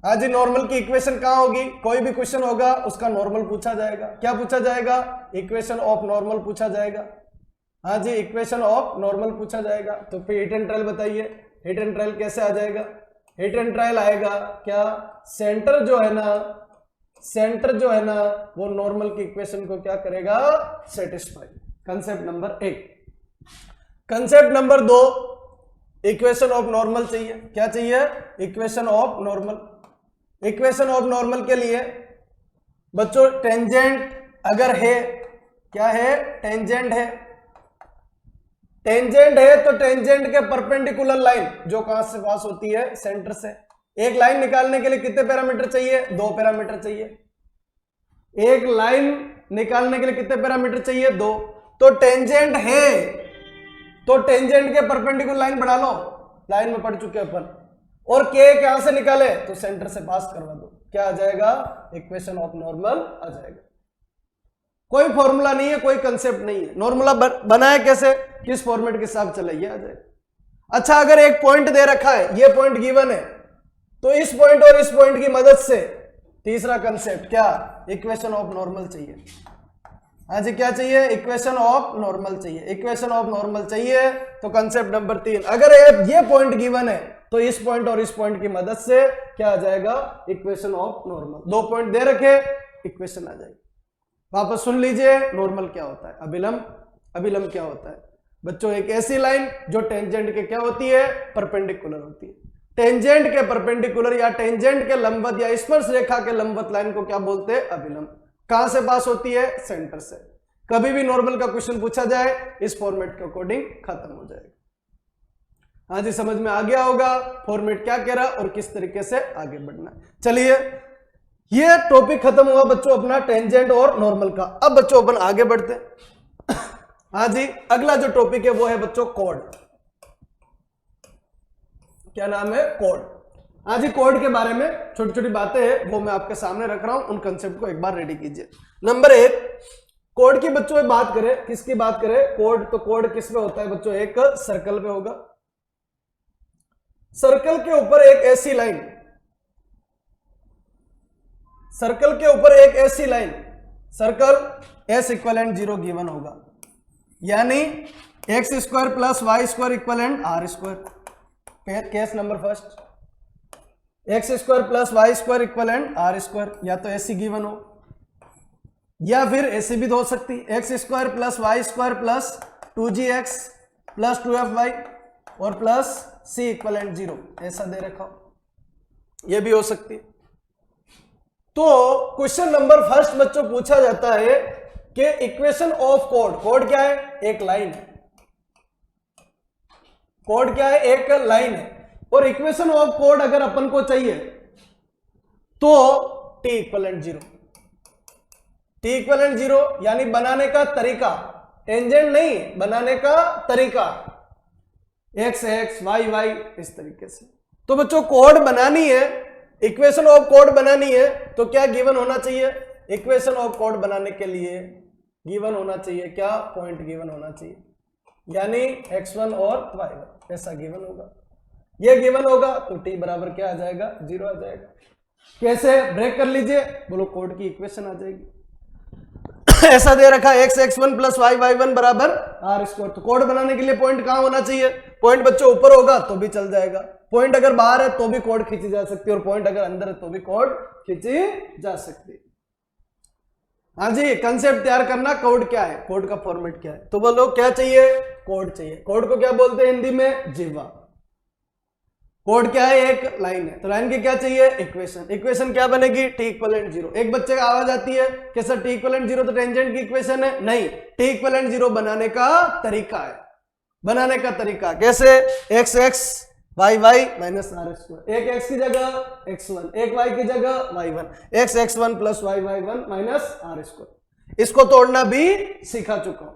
हाँ जी, नॉर्मल की इक्वेशन कहां होगी? कोई भी क्वेश्चन होगा उसका नॉर्मल पूछा जाएगा। क्या पूछा जाएगा? इक्वेशन ऑफ नॉर्मल पूछा जाएगा। हाँ जी, इक्वेशन ऑफ नॉर्मल पूछा जाएगा। तो फिर हिट एंड ट्रायल बताइए, हिट एंड ट्रायल कैसे आ जाएगा? हिट एंड ट्रायल आएगा क्या? सेंटर जो है ना वो नॉर्मल की इक्वेशन को क्या करेगा? Satisfy. Concept number 1। Concept number 2, equation of normal चाहिए। क्या चाहिए? Equation of normal. Equation of normal के लिए बच्चों टेंजेंट अगर है, क्या है? टेंजेंट है। टेंजेंट है तो टेंजेंट के परपेंडिकुलर लाइन जो कहां से पास होती है? सेंटर से। एक लाइन निकालने के लिए कितने पैरामीटर चाहिए? 2 पैरामीटर चाहिए। एक लाइन निकालने के लिए कितने पैरामीटर चाहिए? 2। तो टेंजेंट है तो टेंजेंट के परपेंडिकुलर लाइन बढ़ा लो, लाइन में पढ़ चुके अपन। और के कहां से निकाले? तो सेंटर से पास करवा दो। क्या आ जाएगा? इक्वेशन ऑफ नॉर्मल आ जाएगा। कोई फॉर्मूला नहीं है, कोई कंसेप्ट नहीं है। नॉर्मल बनाए कैसे, किस फॉर्मेट के हिसाब चले, ये आ जाएगा। अच्छा, अगर एक पॉइंट दे रखा है, ये पॉइंट गिवन है, तो इस पॉइंट और इस पॉइंट की मदद से तीसरा कंसेप्ट क्या? इक्वेशन ऑफ नॉर्मल चाहिए। हाँ जी, क्या चाहिए? इक्वेशन ऑफ नॉर्मल चाहिए। इक्वेशन ऑफ नॉर्मल चाहिए तो कंसेप्ट नंबर 3, अगर ये पॉइंट गिवन है तो इस पॉइंट और इस पॉइंट की मदद से क्या आ जाएगा? Equation of normal. 2 पॉइंट दे रखे, इक्वेशन आ जाएगी। वापस सुन लीजिए, नॉर्मल क्या होता है? अभिलंब। अभिलंब क्या होता है बच्चों? एक ऐसी लाइन जो टेंजेंट के क्या होती है? परपेंडिकुलर होती है। टेंजेंट के परपेंडिकुलर या टेंजेंट के लंबवत या स्पर्श रेखा के लंबवत लाइन को क्या बोलते हैं? अभिलंब। कहां से पास होती है? सेंटर से। कभी भी नॉर्मल का क्वेश्चन पूछा जाए इस फॉर्मेट के अकॉर्डिंग खत्म हो जाएगा। हाँ जी, समझ में आ गया होगा फॉर्मेट क्या कह रहा और किस तरीके से आगे बढ़ना है। चलिए, ये टॉपिक खत्म हुआ बच्चों अपना टेंजेंट और नॉर्मल का। अब बच्चों अपन आगे बढ़ते हैं। हाँ जी, अगला जो टॉपिक है वो है बच्चों कोड। क्या नाम है? कोड। हाँ जी, कोड के बारे में छोटी छोटी बातें हैं वो मैं आपके सामने रख रहा हूं, उन कंसेप्ट को एक बार रेडी कीजिए। नंबर 1, कोड की बच्चों बात करें, किसकी बात करें? कोड। तो कोड किस में होता है बच्चों? एक सर्कल पे होगा। सर्कल के ऊपर एक ऐसी लाइन, सर्कल के ऊपर एक ऐसी line, circle S equivalent 0 given होगा, यानी x square plus Y square equivalent r square. Case number first, x square plus Y square equivalent r square. या तो ऐसी गिवन हो या फिर ऐसी भी हो सकती, x square plus Y square plus 2gx plus 2fy और प्लस सी इक्वलेंट 0, ऐसा दे रखा हो, यह भी हो सकती है। तो क्वेश्चन नंबर फर्स्ट बच्चों पूछा जाता है कि इक्वेशन ऑफ कोड। कोड क्या है? एक लाइन है। कोड क्या है? एक लाइन है। और इक्वेशन ऑफ कोड अगर अपन को चाहिए तो t इक्वलेंट 0, t इक्वलेंट 0 यानी बनाने का तरीका, टेंजेंट नहीं, बनाने का तरीका, एक्स एक्स वाई वाई, इस तरीके से। तो बच्चों कोड बनानी है, इक्वेशन ऑफ कोड बनानी है तो क्या गिवन होना चाहिए? इक्वेशन ऑफ कोड बनाने के लिए गिवन होना चाहिए क्या? पॉइंट गिवन होना चाहिए, यानी x1 और y1 ऐसा गिवन होगा। ये गिवन होगा तो t बराबर क्या आ जाएगा? 0 आ जाएगा। कैसे? ब्रेक कर लीजिए, बोलो कोड की इक्वेशन आ जाएगी। ऐसा दे रखा x x1 प्लस y y1 बराबर आर स्क्वायर। तो कोड बनाने के लिए पॉइंट कहां होना चाहिए? पॉइंट बच्चों ऊपर होगा तो भी चल जाएगा, पॉइंट अगर बाहर है तो भी कोड खींची जा सकती है, और पॉइंट अगर अंदर है तो भी कोड खींची जा सकती है। हाँ जी, कंसेप्ट तैयार करना, कोड क्या है, कोड का फॉर्मेट क्या है। तो बोलो क्या चाहिए? कोड चाहिए। कोड को क्या बोलते हैं हिंदी में? जिह्वा। कोड क्या है? एक लाइन है, तो लाइन की क्या चाहिए? इक्वेशन। इक्वेशन क्या बनेगी? t equivalent 0। एक बच्चे का आवाज आती है कि सर t इक्वलेंट 0 तो टेंजेंट की इक्वेशन है। नहीं, t इक्वलेंट 0 बनाने का तरीका है। बनाने का तरीका कैसे? x x y y minus r square, एक x की जगह x1, एक y की जगह y1, x x1 प्लस y y1 minus r square. इसको तोड़ना भी सिखा चुका हूं।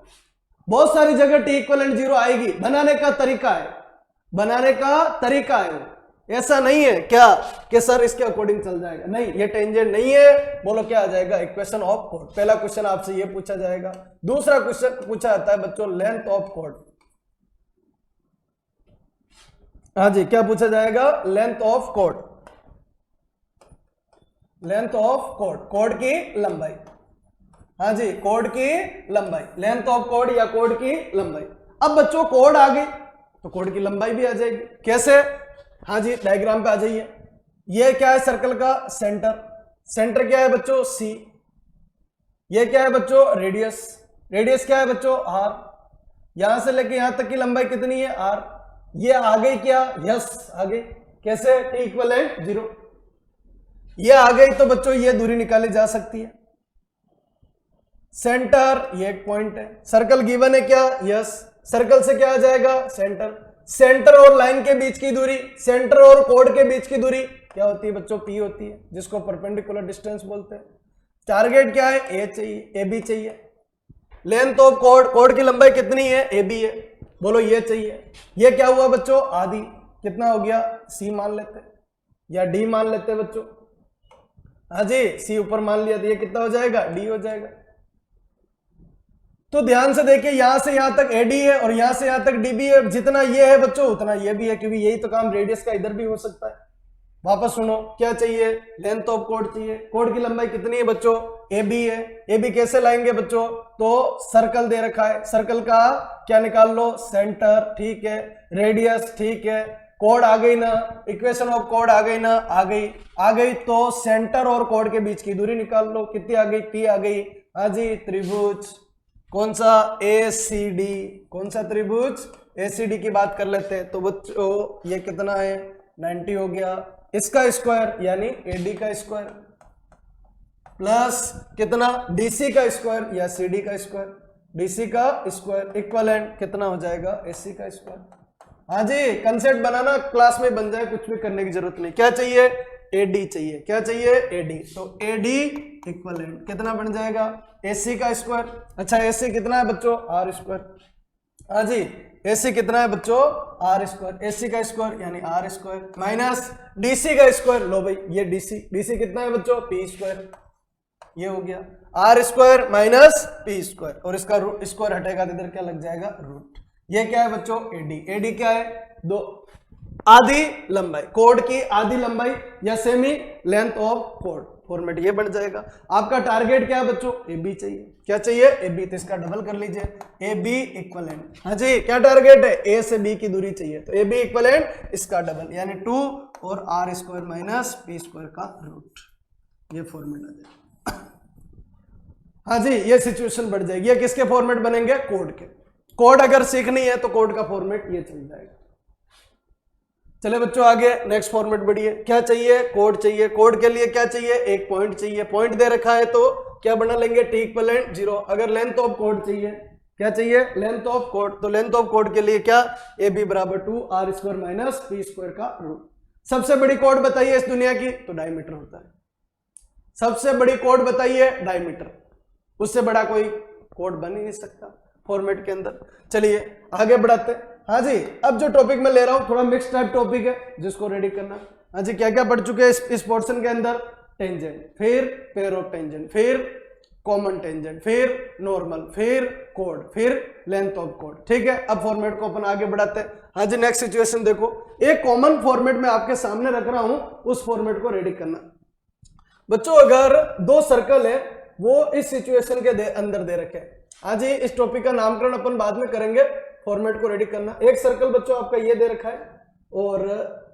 बहुत सारी जगह टी इक्वलेंट 0 आएगी, बनाने का तरीका है, बनाने का तरीका है। ऐसा नहीं है क्या कि सर इसके अकॉर्डिंग चल जाएगा, नहीं, ये टेंजेंट नहीं है। बोलो क्या आ जाएगा, इक्वेशन ऑफ कॉर्ड। पहला क्वेश्चन आपसे ये पूछा जाएगा। दूसरा क्वेश्चन पूछा जाता है बच्चों लेंथ ऑफ कॉर्ड। हाँ जी, क्या पूछा जाएगा, length of chord, length of chord, chord की लंबाई। हाँ जी, कॉर्ड की लंबाई, लेंथ ऑफ कॉर्ड या कॉर्ड की लंबाई। अब बच्चों कॉर्ड आ गई तो कॉर्ड की लंबाई भी आ जाएगी। कैसे, हाँ जी, डायग्राम पे आ जाइए। ये क्या है, सर्कल का सेंटर, सेंटर क्या है बच्चों, सी। ये क्या है बच्चों, रेडियस, रेडियस क्या है बच्चों, आर। यहां से लेके यहां तक की लंबाई कितनी है, आर। ये आ गई क्या, यस आ गई। कैसे, टी इक्वलेंट 0। ये आ गई तो बच्चों ये दूरी निकाली जा सकती है। सेंटर ये एक पॉइंट है, सर्कल गिवन है क्या, यस। सर्कल से क्या आ जाएगा, सेंटर। सेंटर और लाइन के बीच की दूरी, सेंटर और कोड के बीच की दूरी क्या होती है बच्चों, पी होती है, जिसको परपेंडिकुलर डिस्टेंस बोलते हैं। टारगेट क्या है, ए चाहिए, ए बी चाहिए। लेंथ ऑफ कोड, कोड की लंबाई कितनी है, ए बी है, बोलो ये चाहिए। ये क्या हुआ बच्चों, आधी, कितना हो गया, सी मान लेते या डी मान लेते बच्चों। हाँ जी, सी ऊपर मान लिया तो ये कितना हो जाएगा, डी हो जाएगा। तो ध्यान से देखिए, यहां से यहां तक एडी है और यहां से यहां तक डीबी है। जितना ये है बच्चों उतना ये भी है, क्योंकि यही तो काम रेडियस का इधर भी हो सकता है। वापस सुनो, क्या चाहिए, लेंथ ऑफ कोड चाहिए। कोड की लंबाई कितनी है बच्चों, ए बी है। ए बी कैसे लाएंगे बच्चों, तो सर्कल दे रखा है, सर्कल का क्या निकाल लो, सेंटर, ठीक है, रेडियस, ठीक है, कोड आ गई ना, इक्वेशन ऑफ कोड आ गई ना, आ गई, आ गई। तो सेंटर और कोड के बीच की दूरी निकाल लो, कितनी आ गई, पी आ गई। हाँ जी, त्रिभुज कौन सा, ए सी डी, कौन सा त्रिभुज, ए सी डी की बात कर लेते हैं। तो बच्चों ये कितना है, 90 हो गया। इसका स्क्वायर यानी एडी का स्क्वायर प्लस कितना, डीसी का स्क्वायर या सीडी का स्क्वायर, डीसी का स्क्वायर इक्वलेंट कितना हो जाएगा, एसी का स्क्वायर। हाँ जी, कंसेप्ट बनाना क्लास में बन जाए, कुछ भी करने की जरूरत नहीं। क्या चाहिए, एडी चाहिए, क्या चाहिए, एडी। तो एडी इक्वलेंट कितना बन जाएगा, एसी का स्क्वायर। अच्छा, एसी कितना है बच्चों, आर स्क्वायर। हाँ जी, एसी कितना है बच्चों, आर स्क्वायर, एसी का स्क्वायर यानी आर स्क्वायर माइनस डीसी का स्क्वायर। लो भाई, ये डीसी, डीसी कितना है बच्चों, पी स्क्वायर। ये हो गया r square minus p square, और इसका स्क्वायर हटेगा तो इधर क्या लग जाएगा, रूट। ये क्या है बच्चों, एडी। एडी क्या है, दो आधी लंबाई, कोड की आधी लंबाई या semi length of code. Format ये बन जाएगा। आपका टारगेट क्या है बच्चों, ए बी चाहिए। क्या चाहिए, ए बी। तो इसका डबल कर लीजिए, ए बी इक्वलेंट। हाँ जी, क्या टारगेट है, ए से बी की दूरी चाहिए, तो ए बी इक्वलेंट इसका डबल यानी 2 और r square minus p square का रूट। ये फॉर्मेट आ जाएगा। हाँ जी, ये सिचुएशन बढ़ जाएगी। ये किसके फॉर्मेट बनेंगे, कोड के। कोड अगर सीखनी है तो कोड का फॉर्मेट ये चल जाएगा। चले बच्चों आगे, नेक्स्ट फॉर्मेट बढ़िए। क्या चाहिए, कोड चाहिए। कोड के लिए क्या चाहिए, एक पॉइंट चाहिए। पॉइंट दे रखा है तो क्या बना लेंगे, टी इक्वलेंट 0। अगर लेंथ ऑफ कोड चाहिए, क्या चाहिए, लेंथ ऑफ कोड। तो लेंथ ऑफ कोड के लिए क्या, ए बी बराबर 2 r square minus p square का रूट। सबसे बड़ी कोड बताइए इस दुनिया की, तो डायमीटर होता है। सबसे बड़ी कोड बताइए, डायमीटर। उससे बड़ा कोई कोड बन ही नहीं सकता फॉर्मेट के अंदर। चलिए आगे बढ़ाते हैं। हाँ जी, अब जो टॉपिक मैं ले रहा हूं थोड़ा मिक्स टाइप टॉपिक है, जिसको रेडी करना। हाँ जी, क्या क्या पढ़ चुके हैं इस पोर्शन के अंदर, टेंजेंट, फिर पेयर ऑफ टेंजेंट, फिर कॉमन टेंजेंट, फिर नॉर्मल, फिर कोड, फिर लेंथ ऑफ कोड। ठीक है, अब फॉर्मेट को अपन आगे बढ़ाते हैं। हाँ जी, नेक्स्ट सिचुएशन देखो, एक कॉमन फॉर्मेट में आपके सामने रख रहा हूं, उस फॉर्मेट को रेडी करना। बच्चों अगर दो सर्कल है, वो इस सिचुएशन के अंदर दे रखे हैं। हाँ जी, इस टॉपिक का नामकरण अपन बाद में करेंगे, फॉर्मेट को रेडी करना। एक सर्कल बच्चों आपका ये दे रखा है और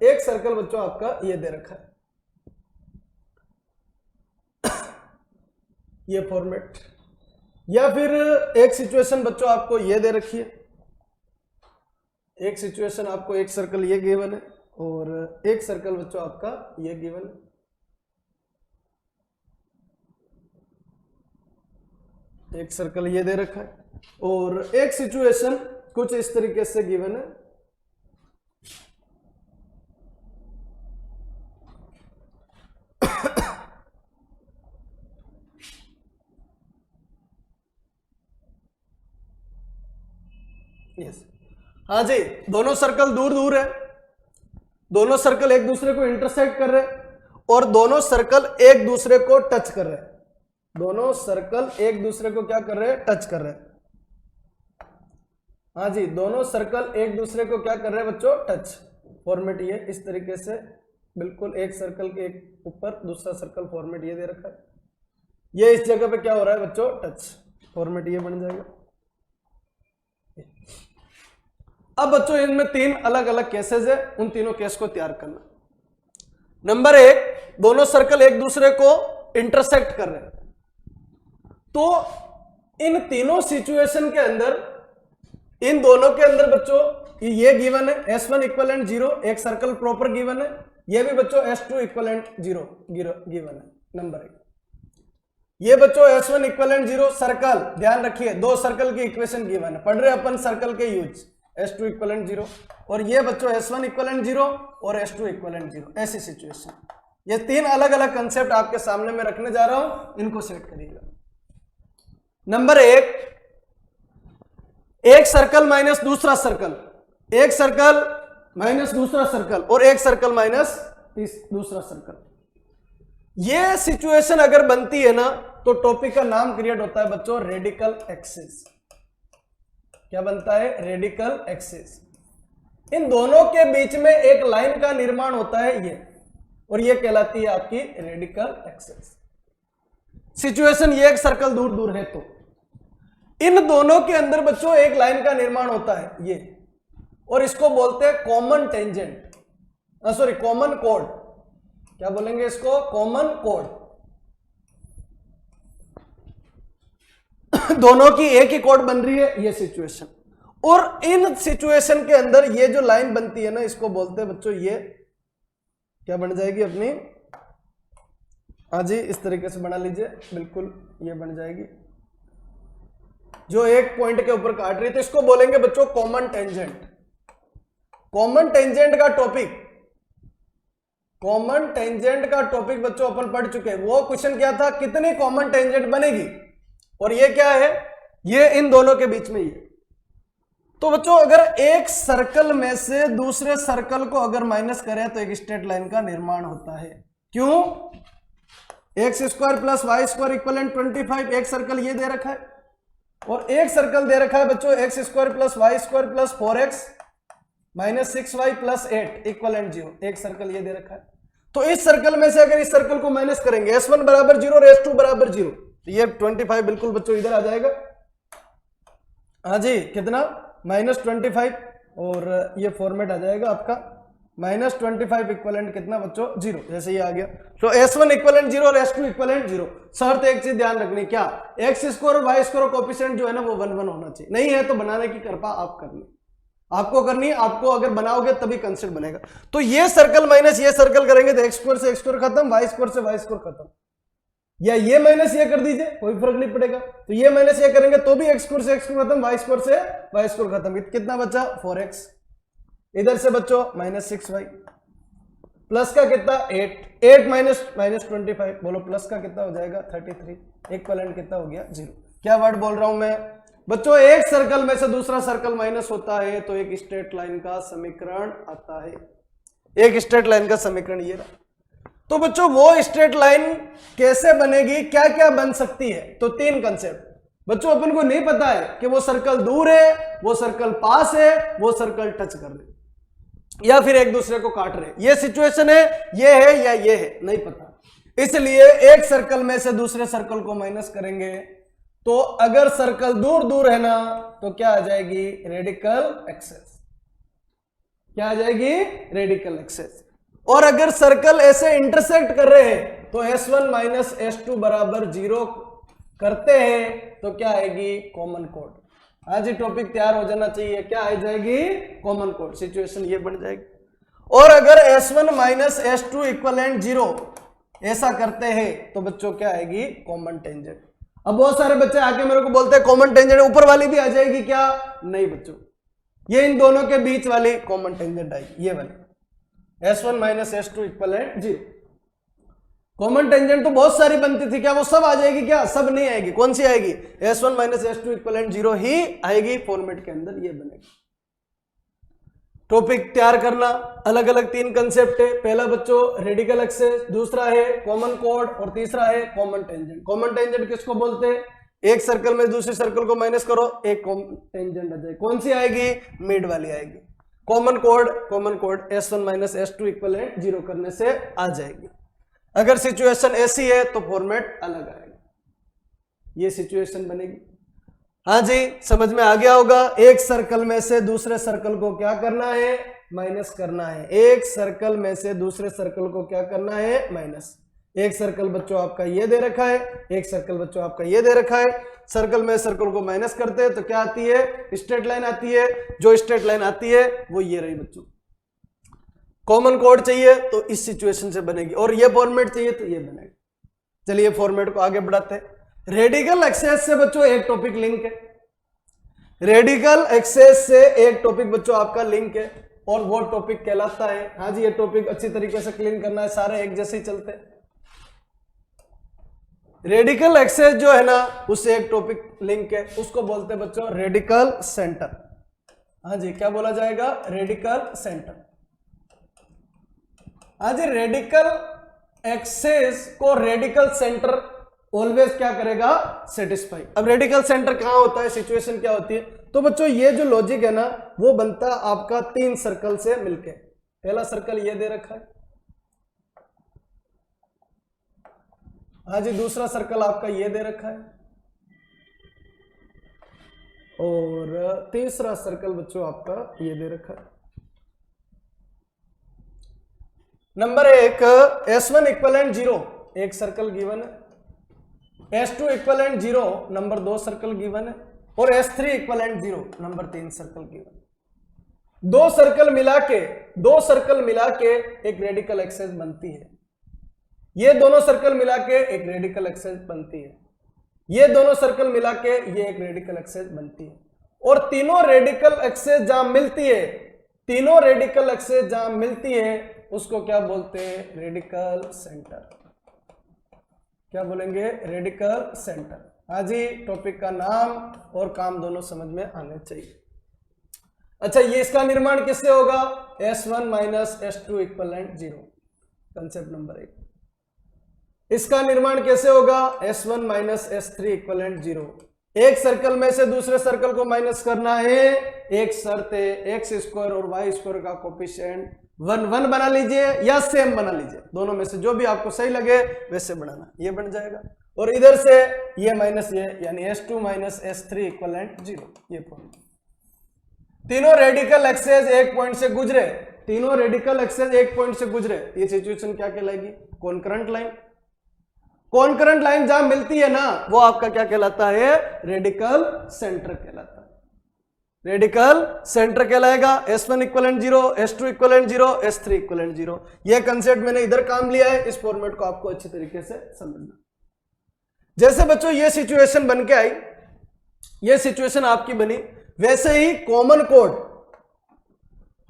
एक सर्कल बच्चों आपका ये दे रखा है। ये फॉर्मेट, या फिर एक सिचुएशन बच्चों आपको ये दे रखी है। एक सिचुएशन आपको एक सर्कल ये गिवन है और एक सर्कल बच्चों आपका ये गिवन है। एक सर्कल ये दे रखा है और एक सिचुएशन कुछ इस तरीके से गिवन है। यस, हाँ जी, दोनों सर्कल दूर दूर है, दोनों सर्कल एक दूसरे को इंटरसेक्ट कर रहे हैं और दोनों सर्कल एक दूसरे को टच कर रहे हैं, दोनों सर्कल एक दूसरे को क्या कर रहे हैं, टच कर रहे हैं। हाँ जी, दोनों सर्कल एक दूसरे को क्या कर रहे हैं बच्चों, टच। फॉर्मेट ये इस तरीके से, बिल्कुल एक सर्कल के एक ऊपर दूसरा सर्कल, फॉर्मेट ये दे रखा है, ये इस जगह पे क्या हो रहा है बच्चों, टच। फॉर्मेट ये बन जाएगा। अब बच्चों इनमें तीन अलग अलग केसेस है, उन तीनों केस को तैयार करना। नंबर एक, दोनों सर्कल एक दूसरे को इंटरसेक्ट कर रहे हैं, तो इन तीनों सिचुएशन के अंदर, इन दोनों के अंदर बच्चों ये गिवन है S1 इक्वलेंट 0, एक सर्कल प्रॉपर गिवन है, ये भी बच्चों S2 इक्वलेंट 0 गिवन है। नंबर एक, ये बच्चों S1 इक्वलेंट 0 सर्कल, ध्यान रखिए दो सर्कल की इक्वेशन गिवन है, पढ़ रहे अपन सर्कल के यूज, S2 इक्वलेंट 0, और ये बच्चों S1 इक्वलेंट 0 और S2 इक्वलेंट 0, ऐसी सिचुएशन। ये तीन अलग अलग कंसेप्ट आपके सामने में रखने जा रहा हूं, इनको सेट करिएगा। नंबर एक सर्कल माइनस दूसरा सर्कल, एक सर्कल माइनस दूसरा सर्कल और एक सर्कल माइनस दूसरा सर्कल। ये सिचुएशन अगर बनती है ना, तो टॉपिक का नाम क्रिएट होता है बच्चों रेडिकल एक्सिस। क्या बनता है, रेडिकल एक्सिस। इन दोनों के बीच में एक लाइन का निर्माण होता है ये, और ये कहलाती है आपकी रेडिकल एक्सिस। सिचुएशन ये, एक सर्कल दूर दूर है, तो इन दोनों के अंदर बच्चों एक लाइन का निर्माण होता है ये, और इसको बोलते हैं common tangent, sorry common code. क्या बोलेंगे इसको, कॉमन कोड। दोनों की एक ही कोड बन रही है, ये सिचुएशन। और इन सिचुएशन के अंदर ये जो लाइन बनती है ना, इसको बोलते हैं बच्चों, ये क्या बन जाएगी अपनी, हाँ जी इस तरीके से बना लीजिए, बिल्कुल ये बन जाएगी, जो एक पॉइंट के ऊपर काट रही है, तो इसको बोलेंगे बच्चों कॉमन टेंजेंट। कॉमन टेंजेंट का टॉपिक, कॉमन टेंजेंट का टॉपिक बच्चों अपन पढ़ चुके हैं। वो क्वेश्चन क्या था, कितनी कॉमन टेंजेंट बनेगी, और ये क्या है, ये इन दोनों के बीच में ही है। तो बच्चों अगर एक सर्कल में से दूसरे सर्कल को अगर माइनस करें तो एक स्ट्रेट लाइन का निर्माण होता है। क्यों, x square plus Y square equivalent 25, एक सर्कल ये दे रखा है, और एक सर्कल दे रखा है बच्चों x square plus Y square plus 4x minus 6y plus 8 equivalent 0, एक सर्कल ये दे रखा है। तो इस सर्कल में से अगर इस सर्कल को माइनस करेंगे, S1 बराबर 0 और S2 बराबर 0, तो ये 25 बिल्कुल बच्चों इधर आ जाएगा। हाँ जी, कितना, -25, और ये फॉर्मेट आ जाएगा आपका -25 इक्वलेंट कितना बच्चों, 0, जैसे ये आ गया। तो S1 इक्वलेंट 0 और S2 इक्वलेंट 0। शर्त एक चीज ध्यान रखनी, क्या, एक्स स्क्वायर और वाई स्क्वायर कोएफिशिएंट जो है ना वो 1 1 होना चाहिए, नहीं है तो बनाने की कृपा आप करनी, आपको करनी है, आपको अगर बनाओगे तभी कंसेप्ट बनेगा। तो ये सर्कल माइनस ये सर्कल करेंगे तो एक्स स्क्वायर से एक्स स्क्वायर खत्म, वाई स्क्वायर से वाई स्क्वायर खत्म, या ये माइनस ये कर दीजिए, कोई फर्क नहीं पड़ेगा। तो ये माइनस ये करेंगे तो भी एक्स स्क्वायर से एक्स स्क्वायर खत्म, वाई स्क्वायर से वाई स्क्वायर खत्म, कितना बचा 4x, इधर से बच्चों -6y, प्लस का कितना 8 माइनस -25, बोलो प्लस का कितना हो जाएगा 33, इक्विवेलेंट कितना हो गया 0। क्या वर्ड बोल रहा हूं मैं बच्चों, एक सर्कल में से दूसरा सर्कल माइनस होता है तो एक स्ट्रेट लाइन का समीकरण आता है, एक स्ट्रेट लाइन का समीकरण ये रहा। तो बच्चों वो स्ट्रेट लाइन कैसे बनेगी, क्या क्या बन सकती है, तो तीन कंसेप्ट बच्चों अपन को नहीं पता है कि वो सर्कल दूर है, वो सर्कल पास है, वो सर्कल टच कर रहे या फिर एक दूसरे को काट रहे, ये सिचुएशन है, ये है या ये है, नहीं पता। इसलिए एक सर्कल में से दूसरे सर्कल को माइनस करेंगे तो अगर सर्कल दूर दूर है ना तो क्या आ जाएगी रेडिकल एक्सेस, क्या आ जाएगी रेडिकल एक्सेस। और अगर सर्कल ऐसे इंटरसेक्ट कर रहे हैं तो S1 माइनस S2 बराबर 0 करते हैं तो क्या आएगी कॉमन कोड। आज ही टॉपिक तैयार हो जाना चाहिए, क्या आ जाएगी कॉमन कोड, सिचुएशन ये बन जाएगी। और अगर S1 माइनस S2 इक्वलेंट 0 ऐसा करते हैं तो बच्चों क्या आएगी कॉमन टेंजेंट। अब बहुत सारे बच्चे आके मेरे को बोलते हैं कॉमन टेंजेंट ऊपर वाली भी आ जाएगी क्या, नहीं बच्चों, ये इन दोनों के बीच वाली कॉमन टेंजेंट आएगी, ये वाली S1 minus S2 equivalent 0। Common tangent तो बहुत सारी बनती थी, क्या वो सब आ जाएगी? क्या सब नहीं आएगी। कौन सी आएगी? S1 माइनस S2 इक्वलेंट 0 ही आएगी फॉर्मेट के अंदर, ये बनेगी। टॉपिक तैयार करना, अलग अलग 3 कंसेप्ट है। पहला बच्चों रेडिकल एक्सेस, दूसरा है कॉमन कोड और तीसरा है कॉमन टेंजेंट। कॉमन टेंजेंट किसको बोलते हैं? एक सर्कल में दूसरे सर्कल को माइनस करो, एक कॉमन टेंजेंट आ जाएगी। कौन सी आएगी? मिड वाली आएगी। Common code S1 minus S2 equivalent 0 करने से आ जाएगी। अगर सिचुएशन ऐसी है तो फॉर्मेट अलग आएगा, ये सिचुएशन बनेगी। हाँ जी, समझ में आ गया होगा। एक सर्कल में से दूसरे सर्कल को क्या करना है? माइनस करना है। एक सर्कल में से दूसरे सर्कल को क्या करना है? माइनस। एक सर्कल बच्चों आपका ये दे रखा है, एक सर्कल बच्चों आपका ये दे रखा है। सर्कल में सर्कल को माइनस करते हैं तो क्या आती है? स्ट्रेट लाइन आती है। जो स्ट्रेट लाइन आती है वो ये रही बच्चों। कॉमन कोड चाहिए तो इस सिचुएशन से बनेगी, और ये फॉर्मेट चाहिए तो ये बनेगी। चलिए फॉर्मेट को आगे बढ़ाते हैं। रेडिकल एक्सेस से बच्चों एक टॉपिक लिंक है, रेडिकल एक्सेस से एक टॉपिक बच्चों आपका लिंक है, और वो टॉपिक कहलाता है, हाँ जी ये टॉपिक अच्छी तरीके से क्लीन करना है, सारे एक जैसे ही चलते हैं। रेडिकल एक्सेस जो है ना उससे एक टॉपिक लिंक है, उसको बोलते हैं बच्चों रेडिकल सेंटर। हाँ जी क्या बोला जाएगा? Radical centre. हाँ जी, रेडिकल एक्सेस को रेडिकल सेंटर ऑलवेज क्या करेगा? सेटिस्फाई। अब रेडिकल सेंटर कहां होता है? सिचुएशन क्या होती है? तो बच्चों ये जो लॉजिक है ना वो बनता है आपका 3 सर्कल से मिलके। पहला सर्कल ये दे रखा है, हाँ जी दूसरा सर्कल आपका ये दे रखा है, और तीसरा सर्कल बच्चों आपका ये दे रखा है। नंबर 1 S1 इक्वलेंट 0 एक सर्कल गिवन है, S2 equivalent 0 number 2 circle given है, और S3 equivalent 0 number 3 circle given. दो सर्कल मिला के एक रेडिकल एक्सेस बनती है। ये दोनों सर्कल मिला के एक रेडिकल एक्सेस बनती है, ये दोनों सर्कल मिला के ये एक रेडिकल एक्सेस बनती है, और तीनों रेडिकल एक्सेस जहां मिलती है, तीनों रेडिकल एक्सेस जहां मिलती है उसको क्या बोलते हैं? Radical centre. क्या बोलेंगे? Radical centre. हाँ जी, टॉपिक का नाम और काम दोनों समझ में आने चाहिए। अच्छा, ये इसका निर्माण किससे होगा? S1 minus S2 equivalent 0, concept number 1। इसका निर्माण कैसे होगा? S1 minus S3 equivalent 0। एक सर्कल में से दूसरे सर्कल को माइनस करना है, एक शर्त है x स्क्वायर और y स्क्वायर का कोफिशिएंट 1 बना लीजिए या सेम बना लीजिए, दोनों में से जो भी आपको सही लगे वैसे बनाना, ये बन जाएगा। और इधर से ये माइनस ये, यानी S2 माइनस S3 इक्वलेंट 0। ये पॉइंट, तीनों रेडिकल एक्सेस एक पॉइंट से गुजरे, तीनों रेडिकल एक्सेस एक पॉइंट से गुजरे, ये सिचुएशन क्या कहलाएगी? Concurrent line. कॉन्करेंट लाइन जहां मिलती है ना वो आपका क्या कहलाता है? रेडिकल सेंटर कहलाता है। रेडिकल सेंटर कहलाएगा। S1 equivalent 0, S2 equivalent 0, S3 equivalent 0। यह कंसेप्ट मैंने इधर काम लिया है, इस फॉर्मेट को आपको अच्छी तरीके से समझना। जैसे बच्चों ये सिचुएशन बन के आई, ये सिचुएशन आपकी बनी, वैसे ही कॉमन कोड,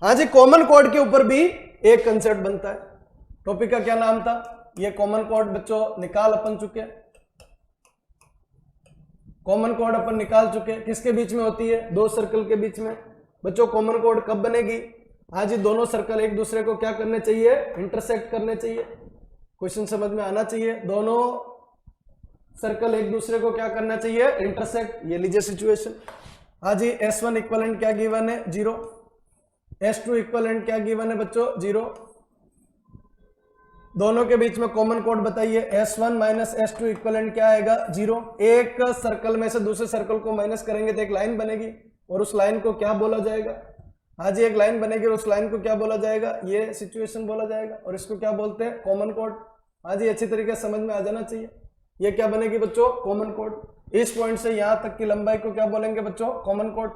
हाँ जी कॉमन कोड के ऊपर भी एक कंसेप्ट बनता है। टॉपिक का क्या नाम था? ये कॉमन कोड बच्चों निकाल अपन चुके, कॉमन कोड अपन निकाल चुके। किसके बीच में होती है? दो सर्कल के बीच में। बच्चों कॉमन कोड कब बनेगी? हाँ जी, दोनों सर्कल एक दूसरे को क्या करने चाहिए? इंटरसेक्ट करने चाहिए। क्वेश्चन समझ में आना चाहिए। दोनों सर्कल एक दूसरे को क्या करना चाहिए? इंटरसेक्ट। ये लीजिए सिचुएशन। हाँ जी, S1 इक्वलेंट क्या गिवन है? 0। S2 इक्वलेंट क्या गिवन है बच्चों? 0। दोनों के बीच में कॉमन कोड बताइए। S1 माइनस S2 इक्वलेंट क्या आएगा? 0। एक सर्कल में से दूसरे सर्कल को माइनस करेंगे तो एक लाइन बनेगी, और उस लाइन को क्या बोला जाएगा? हाँ जी, एक लाइन बनेगी और उस लाइन को क्या बोला जाएगा? ये सिचुएशन बोला जाएगा, और इसको क्या बोलते हैं? Common code. हाँ जी, अच्छी तरीके से समझ में आ जाना चाहिए। ये क्या बनेगी बच्चों? Common code. इस पॉइंट से यहां तक की लंबाई को क्या बोलेंगे बच्चों? Common code.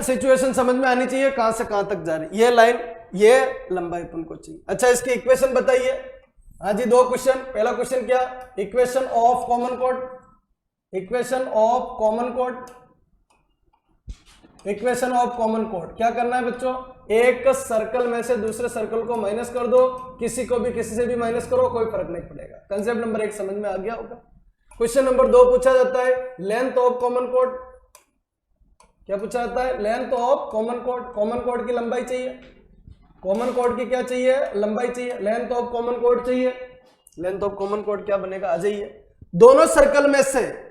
सिचुएशन समझ में आनी चाहिए, कहां से कहां तक जा रही ये लाइन, ये लंबाई अपन को चाहिए। अच्छा, इसकी इक्वेशन बताइए। हाँ जी, दो क्वेश्चन। पहला क्वेश्चन क्या? Equation of common code. Equation of common code equation of common code. क्या करना है बच्चों, एक सर्कल में से दूसरे सर्कल को माइनस कर दो, किसी को भी किसी से भी माइनस करो, कोई फर्क नहीं पड़ेगा। कंसेप्ट नंबर 1 समझ में आ गया होगा। क्वेश्चन नंबर 2 पूछा जाता है लेंथ ऑफ कॉमन कोड। क्या पूछा जाता है, length of common code. Common code की लंबाई चाहिए, कॉमन कोड की क्या चाहिए, लंबाई चाहिए, लेंथ ऑफ कॉमन कोड चाहिए। लेंथ ऑफ कॉमन कोड क्या बनेगा, आ जाइए। दोनों सर्कल में से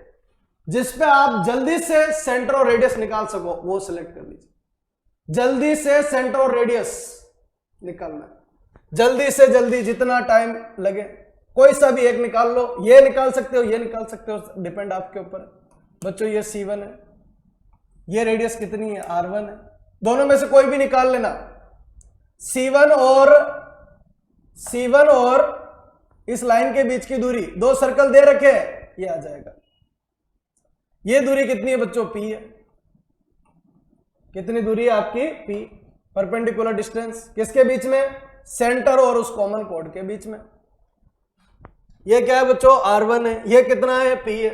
जिस पे आप जल्दी से सेंटर और रेडियस निकाल सको वो सिलेक्ट कर लीजिए। जल्दी से सेंटर और रेडियस निकालना है, जल्दी से जल्दी, जितना टाइम लगे कोई सा भी एक निकाल लो। ये निकाल सकते हो, ये निकाल सकते हो, डिपेंड आपके ऊपर है। बच्चों ये C1 है, ये रेडियस कितनी है, R1 है। दोनों में से कोई भी निकाल लेना। C1 और इस लाइन के बीच की दूरी, दो सर्कल दे रखे हैं, ये आ जाएगा। ये दूरी कितनी है बच्चों, P है। कितनी दूरी है आपकी, P। परपेंडिकुलर डिस्टेंस किसके बीच में, सेंटर और उस कॉमन कोड के बीच में। ये क्या है बच्चों, R1 है। ये कितना है, P है।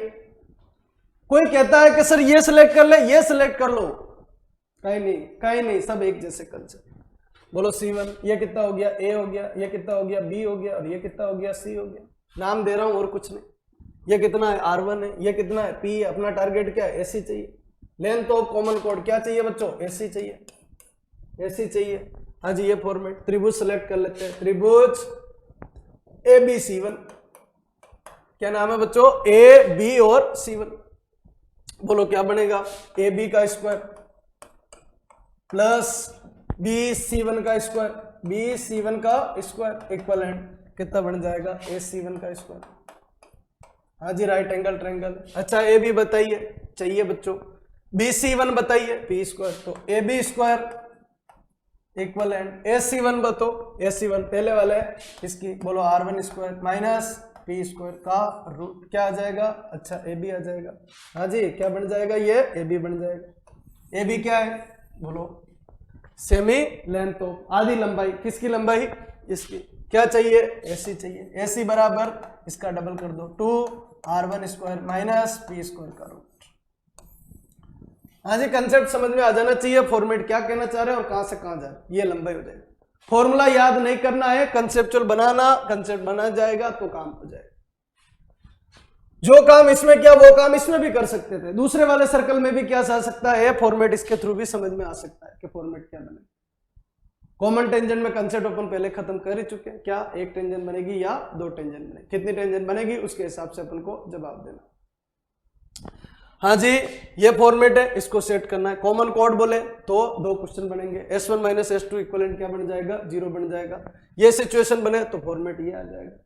कोई कहता है कि सर ये सिलेक्ट कर ले, ये सिलेक्ट कर लो, कहीं नहीं, कहीं नहीं, सब एक जैसे कंसेप्ट। बोलो C1, ये कितना हो गया, A हो गया, ये कितना हो गया, B हो गया, और ये कितना हो गया, C हो गया। नाम दे रहा हूं और कुछ नहीं। ये कितना है, R1 है, ये कितना है, P है। अपना टारगेट क्या है, AC चाहिए। लेंथ ऑफ कॉमन कोड क्या चाहिए बच्चों, AC चाहिए, AC चाहिए। हाँ जी, ये फॉर्मेट। त्रिभुज सेलेक्ट कर लेते हैं, त्रिभुज ABC1। क्या नाम है बच्चों, AB और C1। बोलो क्या बनेगा, AB का स्क्वायर प्लस BC1 का स्क्वायर, BC1 का स्क्वायर इक्वलेंट कितना बन जाएगा, AC1 का स्क्वायर। हाँ जी, राइट एंगल ट्रायंगल। अच्छा AB बताइए, चाहिए बच्चों। BC1 बताइए, P स्क्वायर। तो AB स्क्वायर इक्वलेंट AC1 बताओ, AC1 पहले वाला है इसकी। बोलो R1 square minus P square का रूट क्या आ जाएगा, अच्छा AB आ जाएगा। हाँ जी, क्या बन जाएगा, ये AB बन जाएगा। AB क्या है, बोलो सेमी लेंथ ऑफ, आधी लंबाई। किसकी लंबाई, इसकी। क्या चाहिए, AC चाहिए। AC बराबर इसका डबल कर दो, 2R1 square minus P square का रूट। हाँ जी, कंसेप्ट समझ में आ जाना चाहिए। फॉर्मेट क्या कहना चाह रहे हैं और कहां से कहां जा रहे हैं, ये लंबाई हो जाएगी। फॉर्मूला याद नहीं करना है, कंसेप्चुअल बनाना। कंसेप्ट बना जाएगा तो काम हो जाएगा। जो काम इसमें किया वो काम इसमें भी कर सकते थे, दूसरे वाले सर्कल में भी क्या जा सकता है, फॉर्मेट इसके थ्रू भी समझ में आ सकता है कि फॉर्मेट क्या बने। कॉमन टेंजेंट में कंसेप्ट अपन पहले खत्म कर ही चुके हैं। क्या एक टेंजेंट बनेगी या दो टेंजेंट बनेगी, कितनी टेंजेंट बनेगी उसके हिसाब से अपन को जवाब देना। हाँ जी, ये फॉर्मेट है, इसको सेट करना है। कॉमन कोड बोले तो दो क्वेश्चन बनेंगे, S1 माइनस S2 इक्वलेंट क्या बन जाएगा, 0 बन जाएगा। ये सिचुएशन बने तो फॉर्मेट ये आ जाएगा।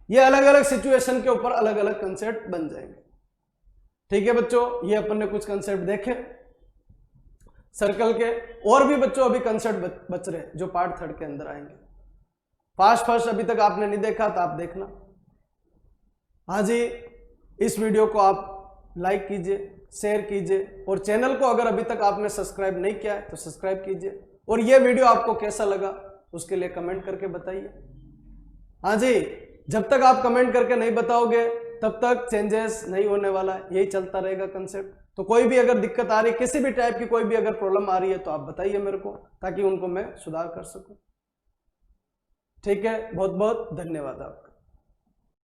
ये अलग अलग सिचुएशन के ऊपर अलग अलग कंसेप्ट बन जाएंगे। ठीक है बच्चों, ये अपन ने कुछ कंसेप्ट देखे सर्कल के, और भी बच्चों अभी कंसेप्ट बच रहे जो पार्ट 3 के अंदर आएंगे। फर्स्ट अभी तक आपने नहीं देखा तो आप देखना। हाँ जी, इस वीडियो को आप लाइक कीजिए, शेयर कीजिए, और चैनल को अगर अभी तक आपने सब्सक्राइब नहीं किया है तो सब्सक्राइब कीजिए। और ये वीडियो आपको कैसा लगा उसके लिए कमेंट करके बताइए। हाँ जी, जब तक आप कमेंट करके नहीं बताओगे तब तक चेंजेस नहीं होने वाला है, यही चलता रहेगा कंसेप्ट। तो कोई भी अगर दिक्कत आ रही है, किसी भी टाइप की कोई भी अगर प्रॉब्लम आ रही है तो आप बताइए मेरे को, ताकि उनको मैं सुधार कर सकूं। ठीक है, बहुत बहुत धन्यवाद आपका।